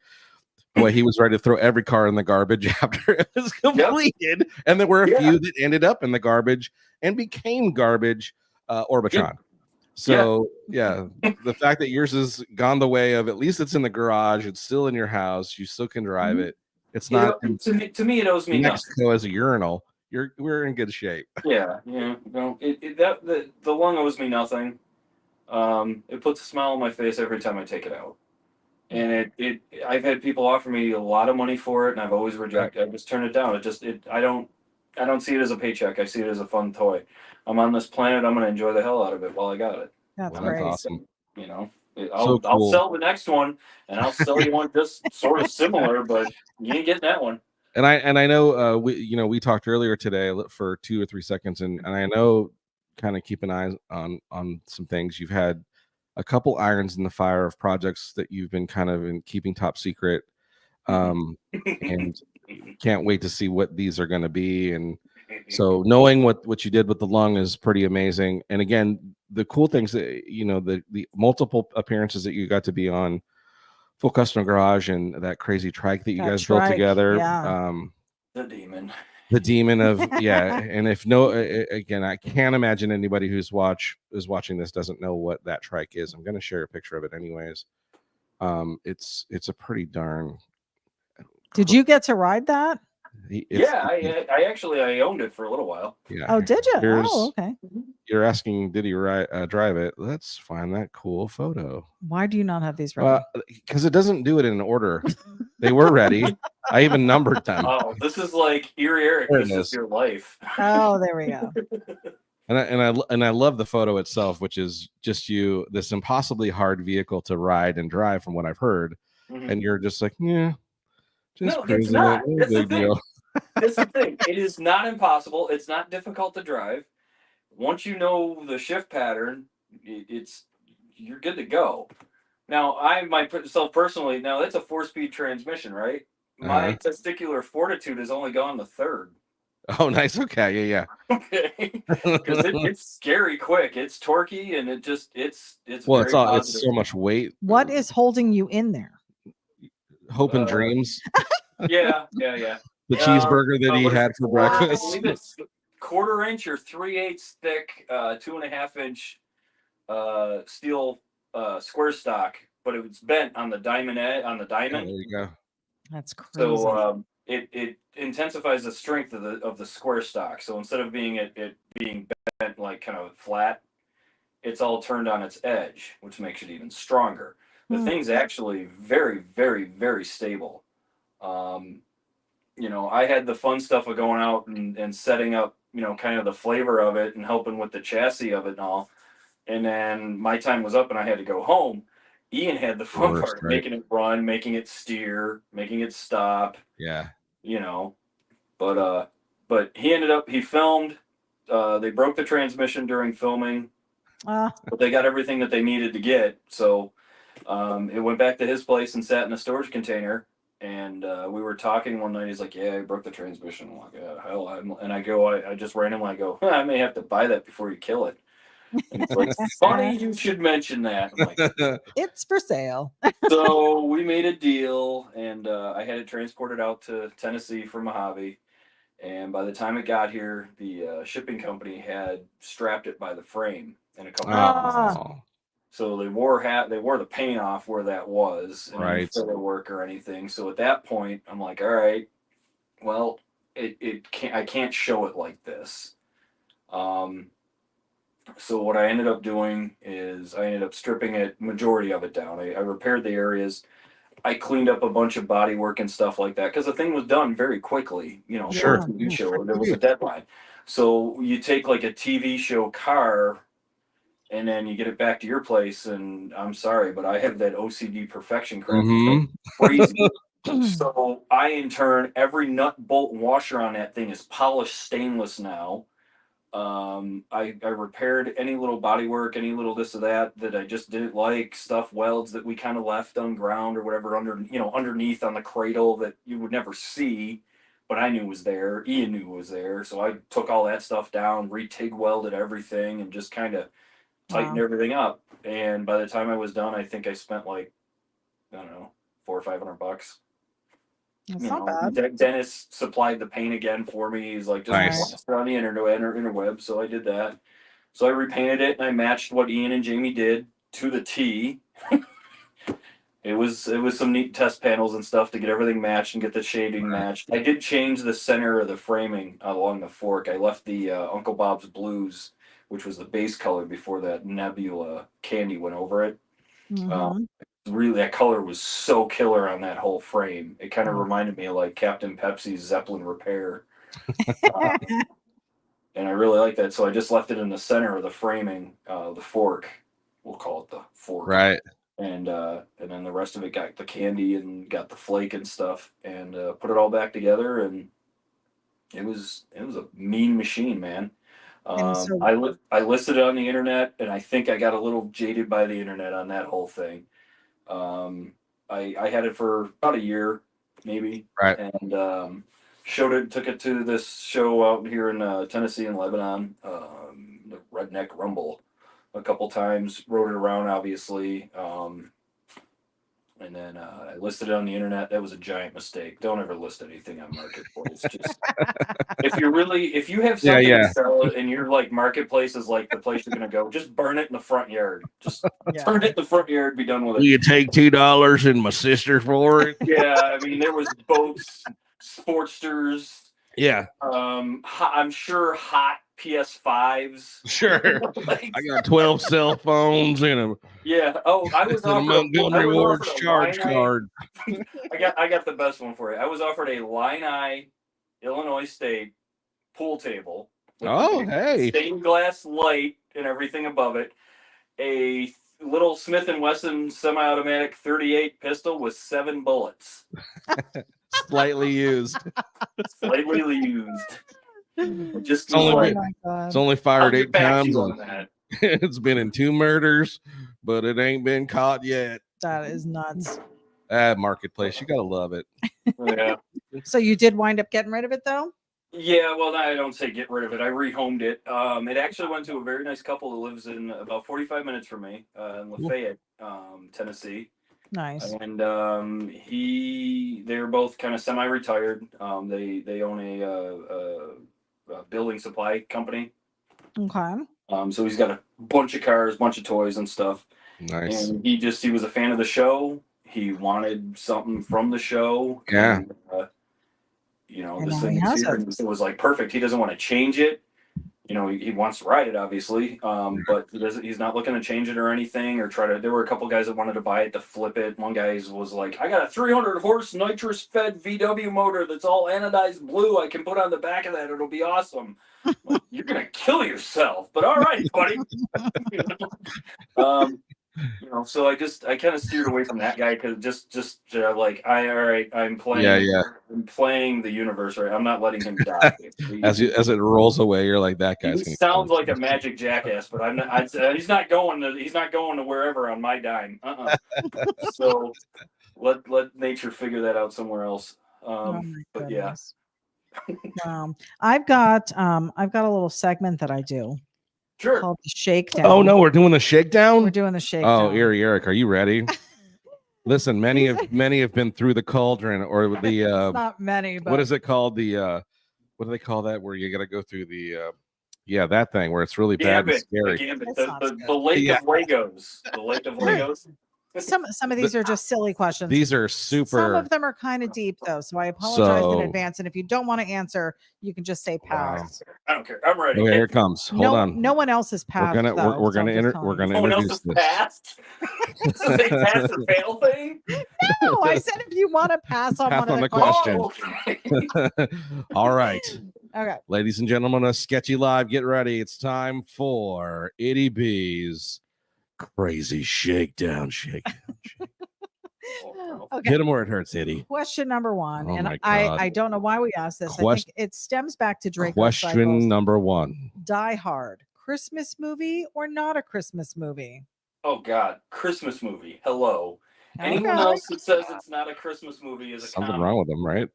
boy, he was ready to throw every car in the garbage after it was completed. Yep. And there were a few that ended up in the garbage and became garbage. Orbitron. Yep. So the fact that yours has gone the way of at least it's in the garage, it's still in your house, you still can drive it. It's not to me it owes me Mexico as a urinal. We're in good shape. Yeah. No, the lung owes me nothing. It puts a smile on my face every time I take it out. And I've had people offer me a lot of money for it, and I've always rejected. I just turn it down. I don't see it as a paycheck. I see it as a fun toy. I'm on this planet. I'm going to enjoy the hell out of it while I got it. That's great. That's awesome. I'll sell the next one, and I'll sell you one just sort of similar, but you ain't getting that one. And I know we talked earlier today for 2 or 3 seconds, and I know kind of keep an eye on some things. You've had a couple irons in the fire of projects that you've been kind of keeping top secret, and can't wait to see what these are going to be. And so knowing what you did with the lung is pretty amazing. And again, the cool things that the multiple appearances that you got to be on Full Custom Garage and that crazy trike that you guys built together. Yeah. The demon of and if again, I can't imagine anybody who's watching this doesn't know what that trike is. I'm going to share a picture of it anyways. It's a pretty darn. Did you get to ride that? I owned it for a little while. Yeah. Oh, did you? Okay. You're asking, did he drive it? Let's find that cool photo. Why do you not have these ready? Because it doesn't do it in order. They were ready. I even numbered them. Oh, this is like Eerie Eric. This is your life. Oh, there we go. And I love the photo itself, which is just you, this impossibly hard vehicle to ride and drive, from what I've heard. Mm-hmm. And you're just like, just it's not. That's the thing. That's the thing. It is not impossible. It's not difficult to drive. Once you know the shift pattern, you're good to go. Now, I myself personally, that's a 4-speed transmission, right? My testicular fortitude has only gone to 3rd. Oh, nice. Okay, yeah. Okay, because it's scary quick. It's torquey, and it's so much weight. What is holding you in there? Hope and Dreams. Yeah. The cheeseburger that he what is had it? for I breakfast. believe it's 1/4 inch or 3/8 thick, 2.5 inch steel square stock, but it was bent on the diamond on the Oh, diamond. there you go. That's crazy. So it intensifies the strength of the square stock. So instead of it being bent like kind of flat, it's all turned on its edge, which makes it even stronger. The thing's actually very, very, very stable. I had the fun stuff of going out and setting up, kind of the flavor of it and helping with the chassis of it and all. And then my time was up and I had to go home. Ian had the fun part, right? making it run, making it steer, making it stop. Yeah. But he filmed. They broke the transmission during filming, but they got everything that they needed to get. So it went back to his place and sat in a storage container. And we were talking one night. He's like, "Yeah, I broke the transmission." I'm like, "Yeah, hell!" I just randomly go, "I may have to buy that before you kill it." And he's like, "Funny you should mention that." I'm like, it's for sale. so we made a deal, and I had it transported out to Tennessee for Mojave. And by the time it got here, the shipping company had strapped it by the frame in a couple of pieces. So they wore the paint off where that was, and any filler work or anything. So at that point, I'm like, all right, well, I can't show it like this. So what I ended up doing is I ended up stripping it, majority of it down. I repaired the areas. I cleaned up a bunch of body work and stuff like that because the thing was done very quickly. For a TV show, there was a deadline. So you take like a TV show car and then you get it back to your place, and I'm sorry, but I have that OCD perfection crap. Crazy. So I, in turn, every nut, bolt, and washer on that thing is polished stainless now. I repaired any little body work, any little this or that I just didn't like, stuff welds that we kind of left on ground or whatever underneath on the cradle that you would never see, but I knew was there. Ian knew was there. So I took all that stuff down, re-TIG welded everything, and just kind of tightened everything up. And by the time I was done, I think I spent like, I don't know, $400 or $500. That's not bad. Dennis supplied the paint again for me. He's like, just blast it on the interweb. So I did that. So I repainted it and I matched what Ian and Jamie did to the T. It was some neat test panels and stuff to get everything matched and get the shading matched. I did change the center of the framing along the fork. I left the Uncle Bob's Blues, which was the base color before that Nebula candy went over it. Really, that color was so killer on that whole frame. It kind of reminded me of like Captain Pepsi's Zeppelin Repair. And I really like that. So I just left it in the center of the framing, the fork. We'll call it the fork. Right. And then the rest of it got the candy and got the flake and stuff, and put it all back together, and it was a mean machine, man. I listed it on the internet, and I think I got a little jaded by the internet on that whole thing. I had it for about a year, maybe, and took it to this show out here in Tennessee and Lebanon, the Redneck Rumble, a couple times. Rode it around, obviously, and then I listed it on the internet. That was a giant mistake. Don't ever list anything on Marketplace. Just if you have something to sell and your like Marketplace is like the place you're gonna go, just burn it in the front yard. Just burn it in the front yard. Be done with it. Will you take $2 and my sister for it? Yeah, I mean there was boats, Sportsters. Yeah. I'm sure hot PS5s. Sure. I got 12 cell phones and a I was offered Montgomery Ward's charge card. I got the best one for you. I was offered a Line Illinois State pool table. With stained glass light and everything above it. A little Smith & Wesson semi-automatic 38 pistol with 7 bullets. Slightly used. Just it's only fired 8 times. It's been in 2 murders, but it ain't been caught yet. That is nuts. Marketplace, you gotta love it. Yeah. So you did wind up getting rid of it, though? Yeah, well, I don't say get rid of it. I rehomed it. It actually went to a very nice couple that lives in about 45 minutes from me in Lafayette, Tennessee. Nice. And they're both kind of semi-retired. They own a building supply company. Okay. So he's got a bunch of cars, bunch of toys and stuff. Nice. And he was a fan of the show. He wanted something from the show. Yeah. And, And this now thing he was has here, it. and it was like perfect. He doesn't want to change it. He wants to ride it, obviously, but he's not looking to change it or anything, or try to. There were a couple guys that wanted to buy it to flip it. One guy was like, "I got a 300 horse nitrous fed VW motor that's all anodized blue. I can put on the back of that. It'll be awesome." Like, you're gonna kill yourself, but all right, buddy. So I kind of steered away from that guy because I'm playing. Yeah. I'm playing the universe, right? I'm not letting him die. As it rolls away, you're like, that guy's He gonna sounds like a magic jackass, but I'm not. He's not going to wherever on my dime. So let nature figure that out somewhere else. But yeah. I've got a little segment that I do. Sure. Called the shakedown. Oh no, we're doing the shakedown. We're doing the shakedown. Oh, Eerie Eric, are you ready? Listen, many have been through the cauldron or the It's not many, but what is it called? The what do they call that? Where you got to go through the that thing where it's really bad and scary. The lake of Legos. The lake of Legos. Some of these are just silly questions. These are super. Some of them are kind of deep though, so I apologize in advance. And if you don't want to answer, you can just say pass. I don't care. I'm ready. Okay, here it comes. Hold on. No one else has passed. We're gonna introduce this. Passed. Is it pass or fail thing? No, I said if you want to pass on one of the question. Oh, okay. All right. Okay. Ladies and gentlemen of Sketchy Live, get ready. It's time for Itty B's Crazy Shakedown. Okay. Hit him where it hurts, Itty. Question number one. Oh and my God. I don't know why we asked this. I think it stems back to Draco Question cycles. number one. Die Hard. Christmas movie or not a Christmas movie? Oh God, Christmas movie. Hello. Okay. Anyone else that says it's not a Christmas movie is a Something wrong with them, right?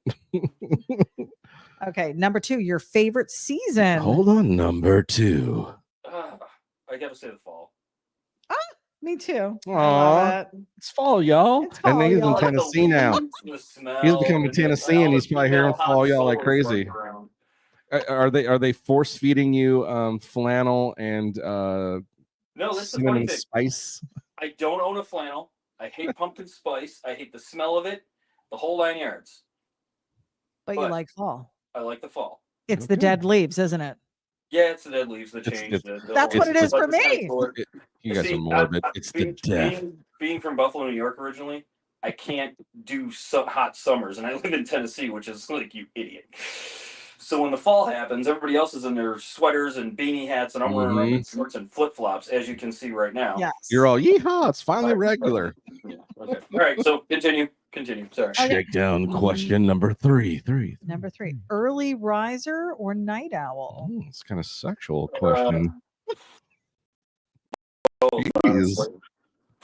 Okay, number two, your favorite season. Hold on, number two. I gotta say the fall. Me too. I Aw, love it. it's fall, y'all. It's fall, and he's y'all. in Tennessee now. He's becoming Tennessee, and he's probably hearing fall, y'all, like crazy. Are they force feeding you flannel and No, that's the funny cinnamon thing. spice? I don't own a flannel. I hate pumpkin spice. I hate the smell of it. The whole 9 yards. But you like fall. I like the fall. It's the dead leaves, isn't it? Yeah, it's the dead leaves, the change. That's what it is for me. You guys are morbid. It's the death. Being from Buffalo, New York originally, I can't do hot summers, and I live in Tennessee, which is like, you idiot. So when the fall happens, everybody else is in their sweaters and beanie hats, and I'm wearing around in shorts and flip flops, as you can see right now. Yes. You're all yeehaw! It's finally regular. Yeah, okay. All right. So continue. Sorry. Okay. Shakedown question number three. Number three, early riser or night owl? It's kind of sexual question.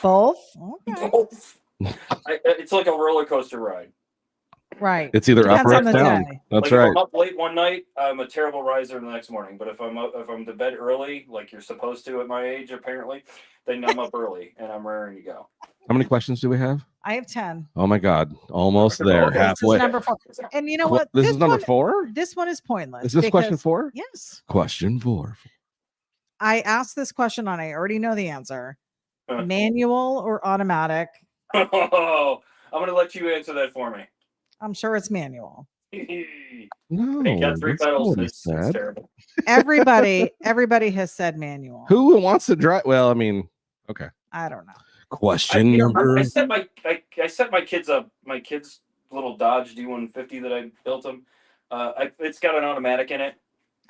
Both. Okay. Both. It's like a roller coaster ride. Right. It's either up Depends or on the down. day. That's Like, right. If I'm up late one night, I'm a terrible riser the next morning. But if I'm to bed early, like you're supposed to at my age, apparently, then I'm up early and I'm raring to go. How many questions do we have? I have 10. Oh my God, almost there, Okay, This is halfway. number 4. And you know what? This is number one, 4. This one is pointless. Is this question because- 4? Yes. Question 4. I asked this question and I already know the answer. Huh. Manual or automatic? Oh, I'm gonna let you answer that for me. I'm sure it's manual. No, They got 3 that's not pedals. what he It's said. terrible. Everybody has said manual. Who wants to drive? Well, I mean, okay. I don't know. Question number. I set my kids up. My kids' little Dodge D150 that I built them. It's got an automatic in it,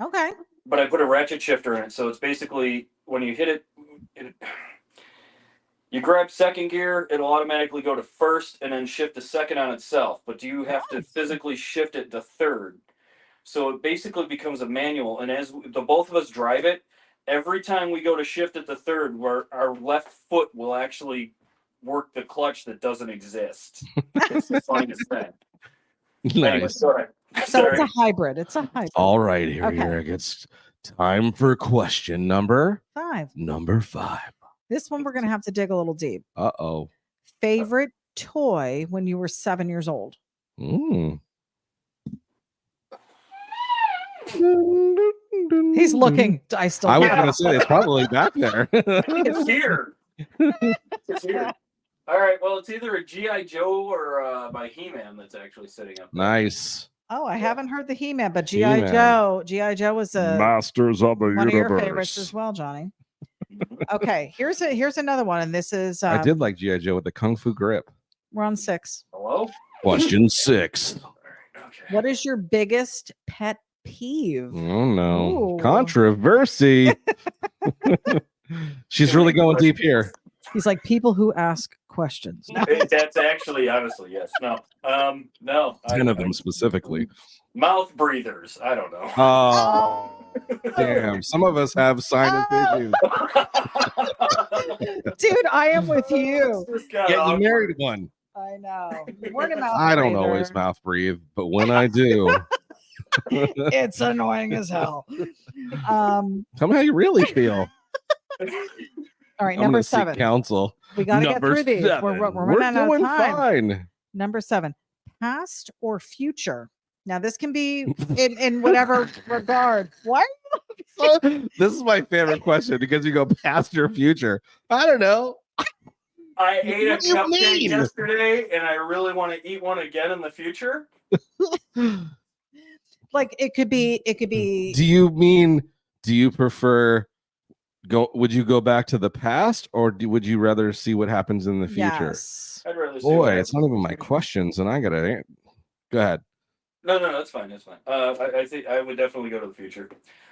Okay. but I put a ratchet shifter in it. So it's basically when you hit it, you grab second gear, it'll automatically go to first and then shift to second on itself. But you have to physically shift it to third. So it basically becomes a manual. And as the both of us drive it, every time we go to shift it to third, where our left foot will actually work the clutch that doesn't exist. It's the funniest thing. Anyway, Nice. sorry. So it's a hybrid. It's a hybrid. All right, here, Okay. Eric. It's time for question number 5. 5. This one we're going to have to dig a little deep. Uh-oh. favorite toy when you were 7 years old. Mm. He's looking. I still. I was have going it. to say it's probably back there. It's here. It's here. All right. Well, it's either a GI Joe or my He-Man that's actually sitting up there. Nice. Oh, I haven't heard the He-Man, but GI He-Man. Joe. GI Joe was a Masters of the one Universe. of your favorites as well, Johnny. Okay, here's another one, and this is I did like G.I. Joe with the Kung Fu grip. we're on 6. Hello. Question 6. All right. Okay. What is your biggest pet peeve? Oh no. Ooh. Controversy. She's really going deep here. He's like people who ask questions. That's actually honestly yes. No. 10 of them specifically. Mouth breathers. I don't know. Oh, damn. Some of us have sinus issues. Dude, I am with you. Yeah, you married one. I know. You weren't a mouth I don't breather. always mouth breathe, but when I do, It's annoying as hell. tell me how you really feel. All right, I'm number gonna seek 7. counsel. We got to get Number through these. We're 7. running out of doing time. fine. Number 7, past or future. Now, this can be in whatever regard. What? This is my favorite question because you go past your future. I don't know. I ate a What do you cupcake mean? yesterday, and I really want to eat one again in the future. Like it could be. Do you prefer would you go back to the past or would you rather see what happens in the future? Yes. I'd rather see. Boy, it's not even my questions and I gotta go ahead. No, that's fine. That's fine. I think I would definitely go to the future.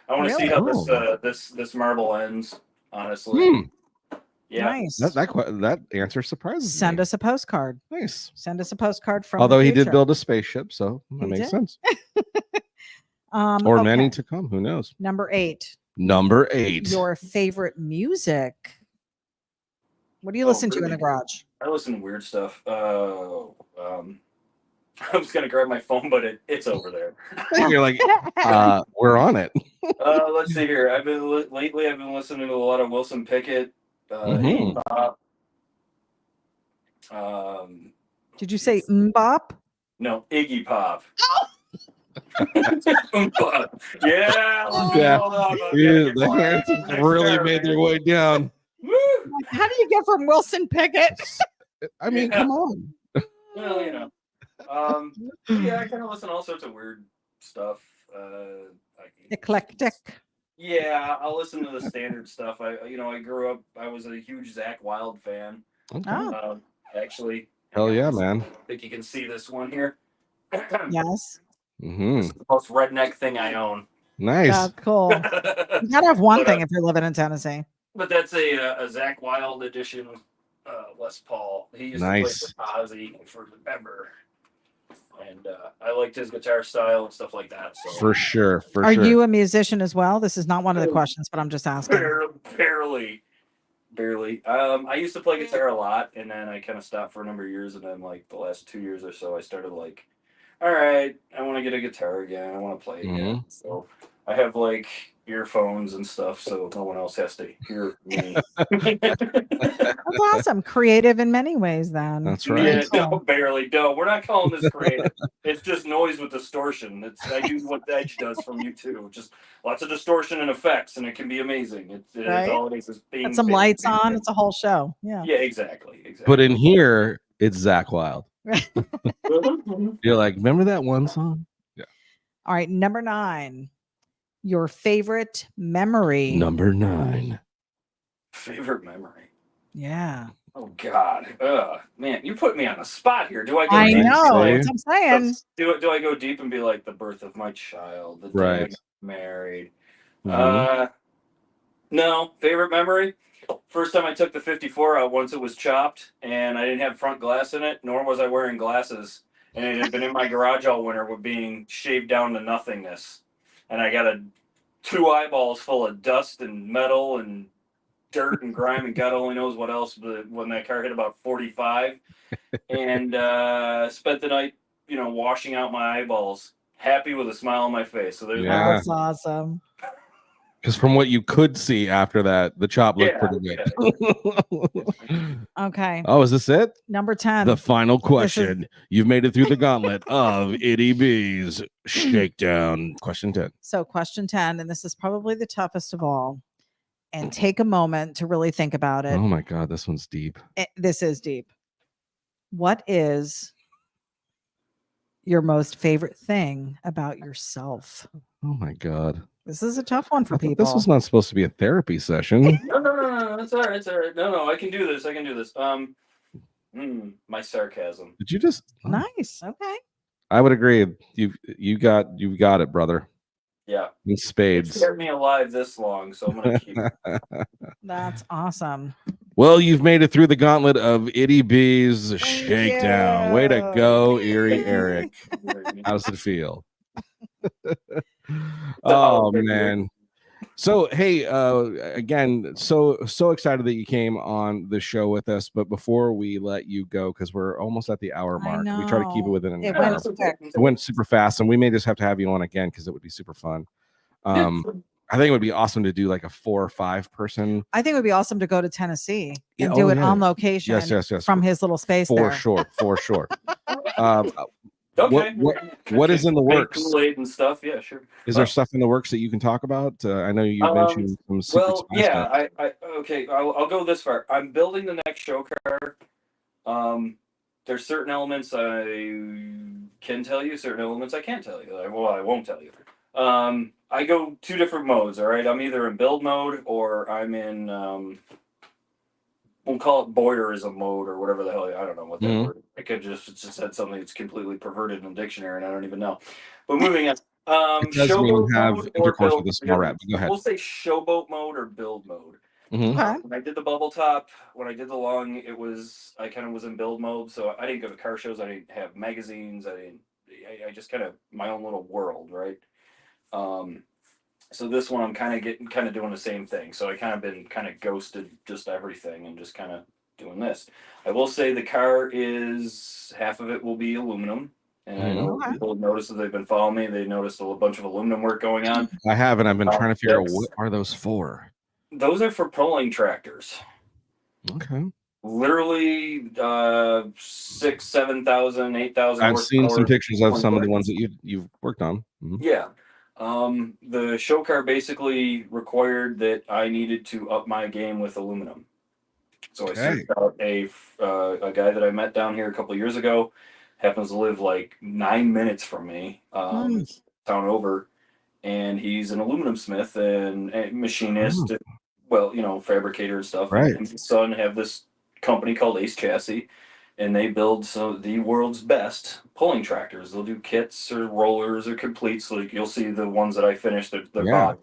I want to see Really? how this marble ends. Honestly, yeah. Nice. That answer surprises Send me. us a postcard. Nice. Send us a postcard from. Although the he did future. build a spaceship, so that He makes did. sense. Or okay. many to come. Who knows? Number 8. Number 8. Your favorite music. What do you listen to in the garage? I listen to weird stuff. I was gonna grab my phone, but it's over there. You're like, we're on it. Let's see here. I've been listening to a lot of Wilson Pickett. Mhm. Bop. Did you say Mbop? No, Iggy Pop. Bop. Yeah. Yeah. Hold on, The hands really made their way down. Woo! How do you get from Wilson Pickett? I mean, Yeah. come on. Well, yeah, I kind of listen to all sorts of weird stuff. Eclectic. Yeah, I'll listen to the standard stuff. I grew up. I was a huge Zakk Wylde fan. Okay. Oh. Actually. Hell yeah, man. I think you can see this one here. Yes. Mm-hmm. This is the most redneck thing I own. Nice. That's cool. You gotta have one thing if you're living in Tennessee. But that's a Zakk Wylde edition Les Paul. He used Nice. to play with Ozzy forever. And I liked his guitar style and stuff like that. So For sure. Are you a musician as well? This is not one of the questions, but I'm just asking. barely. I used to play guitar a lot, and then I kind of stopped for a number of years, and then like the last 2 years or so, I started like, all right, I want to get a guitar again. I want to play again. So I have like earphones and stuff, so no one else has to hear me. That's awesome. Creative in many ways, then. That's right. Yeah, no, barely. No, we're not calling this creative. It's just noise with distortion. I do what Edge does from YouTube. Just lots of distortion and effects, and it can be amazing. It's Right? all it is. Bing, Put some bing, lights bing, on. bing. It's a whole show. Yeah. Yeah, exactly. But in here, it's Zakk Wylde. Mhm. You're like, remember that one song? All right. Number 9. Your favorite memory. Number 9. Favorite memory. Yeah. Oh God, man, you put me on the spot here. Do I go I deep? know. say. That's what I'm saying. Do I go deep and be like the birth of my child, the day I Right. got married? Mhm. No, favorite memory. First time I took the 54 out, once it was chopped and I didn't have front glass in it, nor was I wearing glasses, and it had been in my garage all winter with being shaved down to nothingness, and I got 2 eyeballs full of dust and metal and dirt and grime and God only knows what else. But when that car hit about 45, and spent the night, washing out my eyeballs, happy with a smile on my face. So there's Yeah. That's awesome. Because from what you could see after that, the chop looked pretty good. Okay. Oh, is this it? Number 10. The final question. You've made it through the gauntlet of Itty B's Shakedown. Question 10. So question 10, and this is probably the toughest of all. And take a moment to really think about it. Oh my God, this one's deep. This is deep. What is your most favorite thing about yourself? Oh my God. This is a tough one for people. This was not supposed to be a therapy session. No. It's all right. It's all right. No. I can do this. My sarcasm. Did you just? Nice. Okay. I would agree. You got it, brother. Yeah. In spades. It's kept me alive this long, so I'm gonna keep. That's awesome. Well, you've made it through the gauntlet of Itty B's Shakedown. you. Way to go, Eerie Eric. How does it feel? Oh man. So hey, again, so excited that you came on the show with us. But before we let you go, because we're almost at the hour mark, we try to keep it within an hour. It went super fast, and we may just have to have you on again because it would be super fun. I think it would be awesome to do like a 4 or 5 person. I think it would be awesome to go to Tennessee and do it on location. Yes. From his little space for there. sure. Okay. What is in the works? Kool-Aid and stuff. Yeah, sure. Is there stuff in the works that you can talk about? I know you mentioned some secret Well, stuff. yeah. I'll go this far. I'm building the next show car. There's certain elements I can tell you, certain elements I can't tell you. I won't tell you. I go 2 different modes. All right, I'm either in build mode or I'm in we'll call it voyeurism mode or whatever the hell. I don't know what that word. I could just said something that's completely perverted in the dictionary and I don't even know. But moving on. Showboat mode or build. With a small rat, go ahead. We'll say showboat mode or build mode. Okay. When I did the bubble top, when I did the long, I kind of was in build mode, so I didn't go to car shows. I didn't have magazines. I just kind of my own little world, right? So this one I'm kind of doing the same thing. So I kind of been kind of ghosted just everything and just kind of doing this. I will say the car is half of it will be aluminum. And I know people have noticed that they've been following me. They noticed a bunch of aluminum work going on. I have, and I've been trying to figure out what are those for. Those are for pulling tractors. Okay. Literally 6,000, 7,000, 8,000. I've seen some pictures of some of the ones that you've worked on. Yeah. The show car basically required that I needed to up my game with aluminum. So I searched out a guy that I met down here a couple of years ago. Happens to live like 9 minutes from me, town over, and he's an aluminum smith and a machinist. Fabricator and stuff. Right. And his son have this company called Ace Chassis, and they build the world's best pulling tractors. They'll do kits or rollers or completes. Like you'll see the ones that I finished. They're body.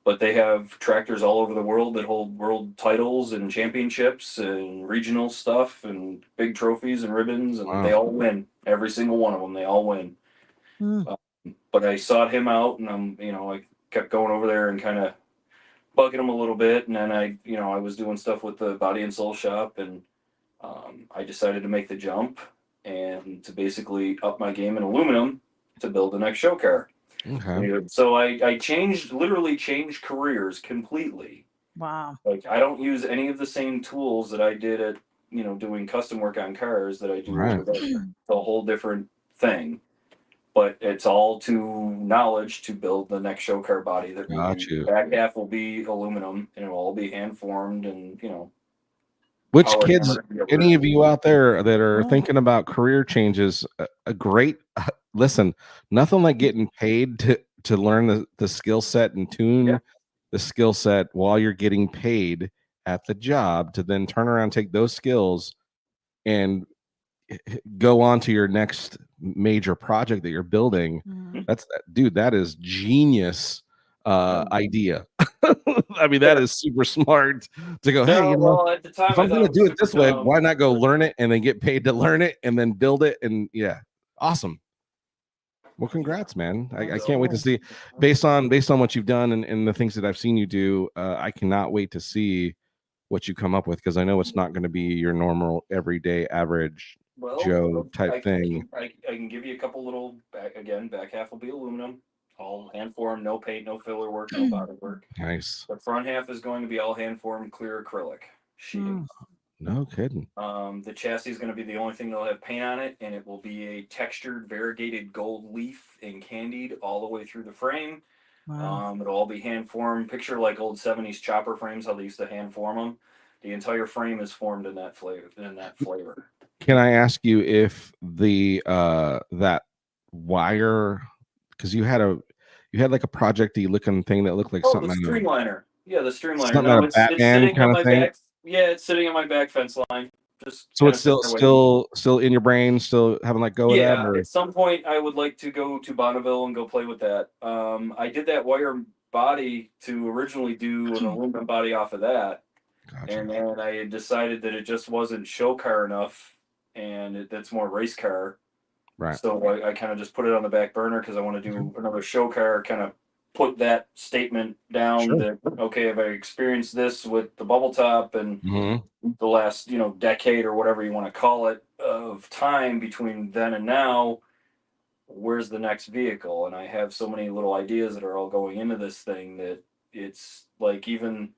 But they have tractors all over the world that hold world titles and championships and regional stuff and big trophies and ribbons, and they all win. Every single one of them, they all win. But I sought him out, and I kept going over there and kind of bugging him a little bit, and then I was doing stuff with the Body and Soul shop, and I decided to make the jump and to basically up my game in aluminum to build the next show car. Okay. So I literally changed careers completely. Wow. Like I don't use any of the same tools that I did at doing custom work on cars that I do. Right. It's a whole different thing. But it's all to knowledge to build the next show car body. That back half will be aluminum, and it will all be hand formed, and Which kids, any of you out there that are thinking about career changes, a great listen. Nothing like getting paid to learn the skill set and tune the skill set while you're getting paid at the job to then turn around, take those skills, and go on to your next major project that you're building. That is genius idea. I mean, that is super smart to go, hey, at the time, if I'm going to do it this way, why not go learn it and then get paid to learn it and then build it? And awesome. Well, congrats, man. I can't wait to see, based on what you've done and the things that I've seen you do. I cannot wait to see what you come up with, because I know it's not going to be your normal everyday average Joe type thing. I can give you a couple little back half will be aluminum. all hand formed, no paint, no filler work, no body work. Nice. The front half is going to be all hand formed clear acrylic sheeting. No kidding. The chassis is going to be the only thing that'll have paint on it, and it will be a textured variegated gold leaf and candied all the way through the frame. Wow. It'll all be hand formed. Picture like old 70s chopper frames, how they used to hand form them. The entire frame is formed in that flavor. Can I ask you if the that wire, because you had like a project-y looking thing that looked like Oh, something the streamliner. Yeah, the streamliner. something No, out of it's Batman sitting kind on of my thing. back. Yeah, it's sitting on my back fence line. Just So kinda it's sitting there still in your brain, still haven't let go of that? yeah, Or? at some point I would like to go to Bonneville and go play with that. I did that wire body to originally do an aluminum body off of that. Gotcha. And then I had decided that it just wasn't show car enough, and that's more race car. Right. So I kind of just put it on the back burner because I want to do another show car, kind of put that statement down Sure. that, okay, if I experienced this with the bubble top and Mm-hmm. the last, decade or whatever you want to call it of time between then and now, where's the next vehicle? And I have so many little ideas that are all going into this thing that it's like even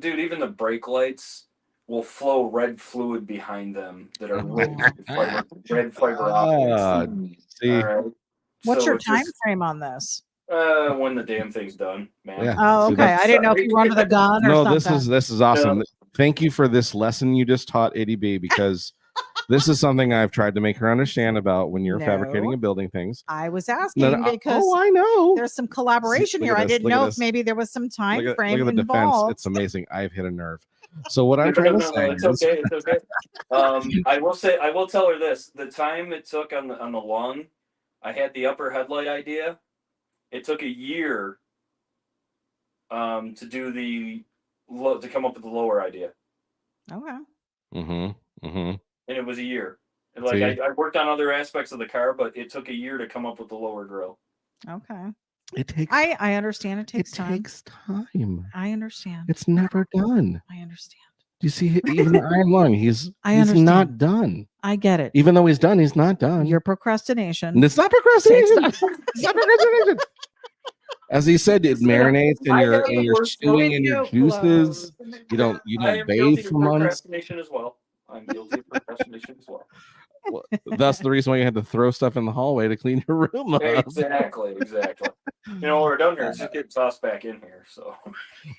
the brake lights will flow red fluid behind them that are lit red fiber optics. See, All right. What's So your it's time just, frame on this? when the damn thing's done, man. Yeah. Oh, See, okay. I didn't know if you were under the gun or no, something. this is awesome. No. Thank you for this lesson you just taught ADB, because this is something I've tried to make her understand about when you're fabricating No. and building things. I was asking because I know. there's some collaboration Look here. at I this, didn't look at know this. if maybe there was some time Look frame at the defense. involved. It's amazing. I've hit a nerve. So what I'm trying to say it's is, okay. It's okay. I will tell her this: the time it took on the lung, I had the upper headlight idea. It took a year to do to come up with the lower idea. Okay. And it was a year. And See? I worked on other aspects of the car, but it took a year to come up with the lower grill. Okay. it takes I understand it takes time. takes time. I understand. It's never done. I understand. Do you see even the iron lung? He's understand. not done. I get it. Even though he's done, he's not done. Your procrastination. And it's not procrastination. It's not procrastination. As he said, it marinates in your stewing and your juices. You don't bathe for months. Procrastination as well. I'm guilty of procrastination as well. Well, that's the reason why you had to throw stuff in the hallway to clean your room up. Exactly. We're done here. It's just getting tossed back in here. So,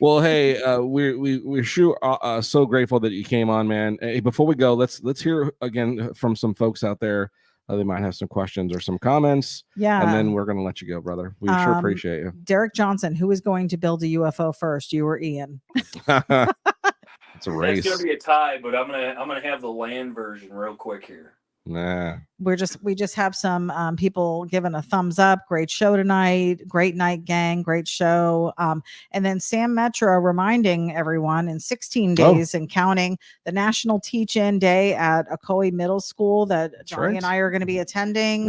well, hey, we're sure so grateful that you came on, man. Hey, before we go, let's hear again from some folks out there. They might have some questions or some comments. Yeah. And then we're going to let you go, brother. We sure appreciate you. Derek Johnson, who is going to build a UFO first, you or Ian? It's a race. It's going to be a tie, but I'm gonna have the land version real quick here. Nah. We just have some people giving a thumbs up. Great show tonight. Great night, gang. Great show. And then Sam Metro reminding everyone in 16 days and counting, the National Teach-In Day at Ocoee Middle School that Johnny and I are going to be attending.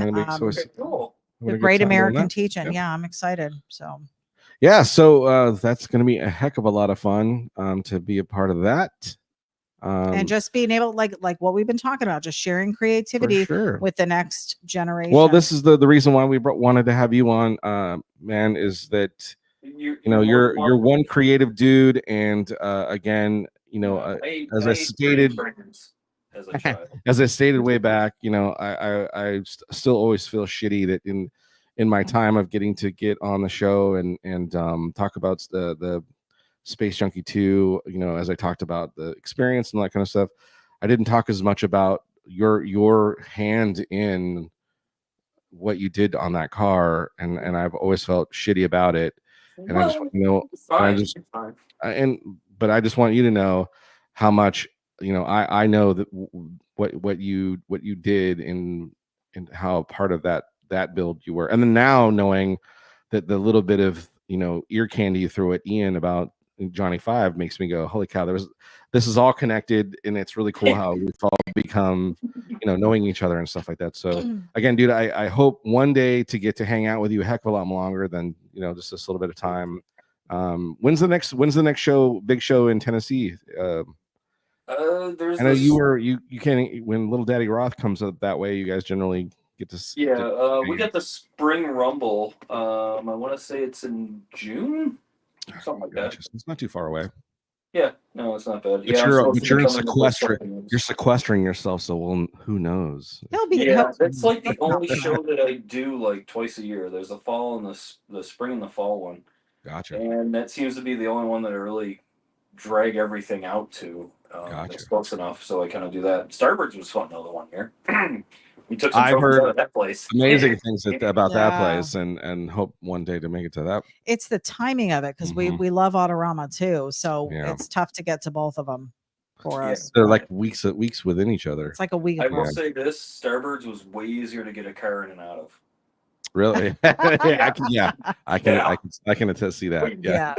Cool. The Great American Teach-In. Yeah, I'm excited. So. Yeah, so that's going to be a heck of a lot of fun to be a part of that. And just being able, like what we've been talking about, just sharing creativity with the next generation. Well, this is the reason why we wanted to have you on, man, is that you're one creative dude, and again, as I stated way back, I still always feel shitty that in my time of getting to get on the show and talk about the Space Junkie 2, as I talked about the experience and that kind of stuff, I didn't talk as much about your hand in what you did on that car, and I've always felt shitty about it. And I just but I just want you to know how much I know that what you did and how part of that build you were, and then now knowing that the little bit of ear candy you threw at Ian about Johnny 5 makes me go, holy cow, this is all connected, and it's really cool how we've all become knowing each other and stuff like that. So again, dude, I hope one day to get to hang out with you a heck of a lot longer than just this little bit of time. When's the next big show in Tennessee? I know you can't, when Little Daddy Roth comes up that way, you guys generally get to? Yeah, we got the Spring Rumble. I want to say it's in June, something like that. It's not too far away. Yeah, no, it's not bad. But Yeah, you're sequestering yourself, so who knows? He'll be. Yeah, it's like the only show that I do like twice a year. There's the fall and the spring and the fall one. Gotcha. And that seems to be the only one that I really drag everything out to. That's close enough, so I kind of do that. Starbird's was fun though the 1 year. We took some trophies out of that place. Amazing things about that place, and hope one day to make it to that. It's the timing of it because we love Autorama too, so it's tough to get to both of them for us. They're like weeks within each other. It's like a week. I will say this: Starbird's was way easier to get a car in and out of. Really? I can attest to that. Yeah.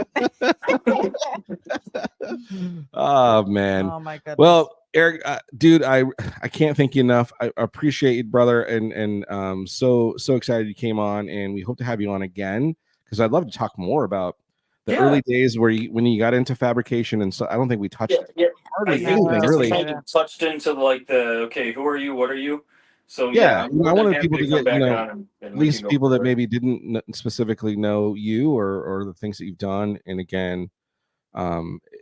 Oh man. Oh my goodness. Well, Eric, dude, I can't thank you enough. I appreciate you, brother, and so excited you came on, and we hope to have you on again because I'd love to talk more about the early days when you got into fabrication, and so I don't think we touched hardly anything really. Kind of touched into like who are you? What are you? So I wanted people to get at least people that maybe didn't specifically know you or the things that you've done. And again,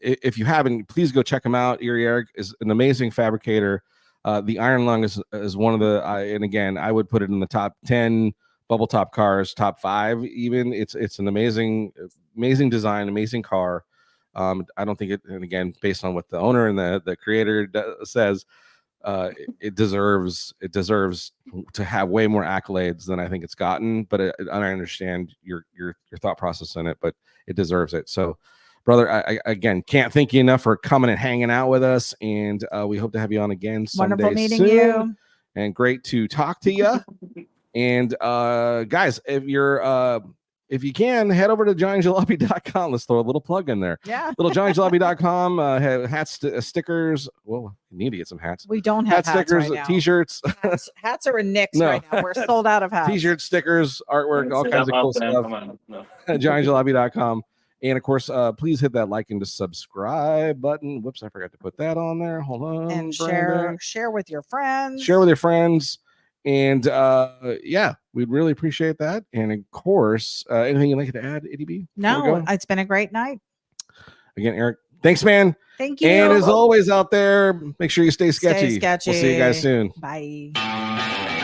if you haven't, please go check him out. Eerie Eric is an amazing fabricator. The Iron Lung is one of the and again, I would put it in the top 10 bubble top cars, top 5 even. It's an amazing design, amazing car. I don't think it, and again, based on what the owner and the creator says, it deserves to have way more accolades than I think it's gotten, but I understand your thought process in it, but it deserves it. So brother, I again can't thank you enough for coming and hanging out with us, and we hope to have you on again someday. Wonderful meeting soon. You and great to talk to you. And guys, if you can, head over to johnnyjalopy.com. Let's throw a little plug in there. Yeah. Little johnnyjalopy.com. Hats, stickers. Well, you need to get some hats. We don't have hats stickers, right now. T-shirts. Hats are in Nick's right now. We're sold out of hats. T-shirts, stickers, artwork, all kinds of cool stuff. johnnyjalopy.com. And of course, please hit that like and subscribe button. Whoops, I forgot to put that on there. Hold on. And share with your friends. Share with your friends. And we'd really appreciate that. And of course, anything you'd like to add, Eddie B? No, it's been a great night. Again, Eric, thanks, man. Thank you. And as always out there, make sure you stay sketchy. Stay sketchy. We'll see you guys soon. Bye.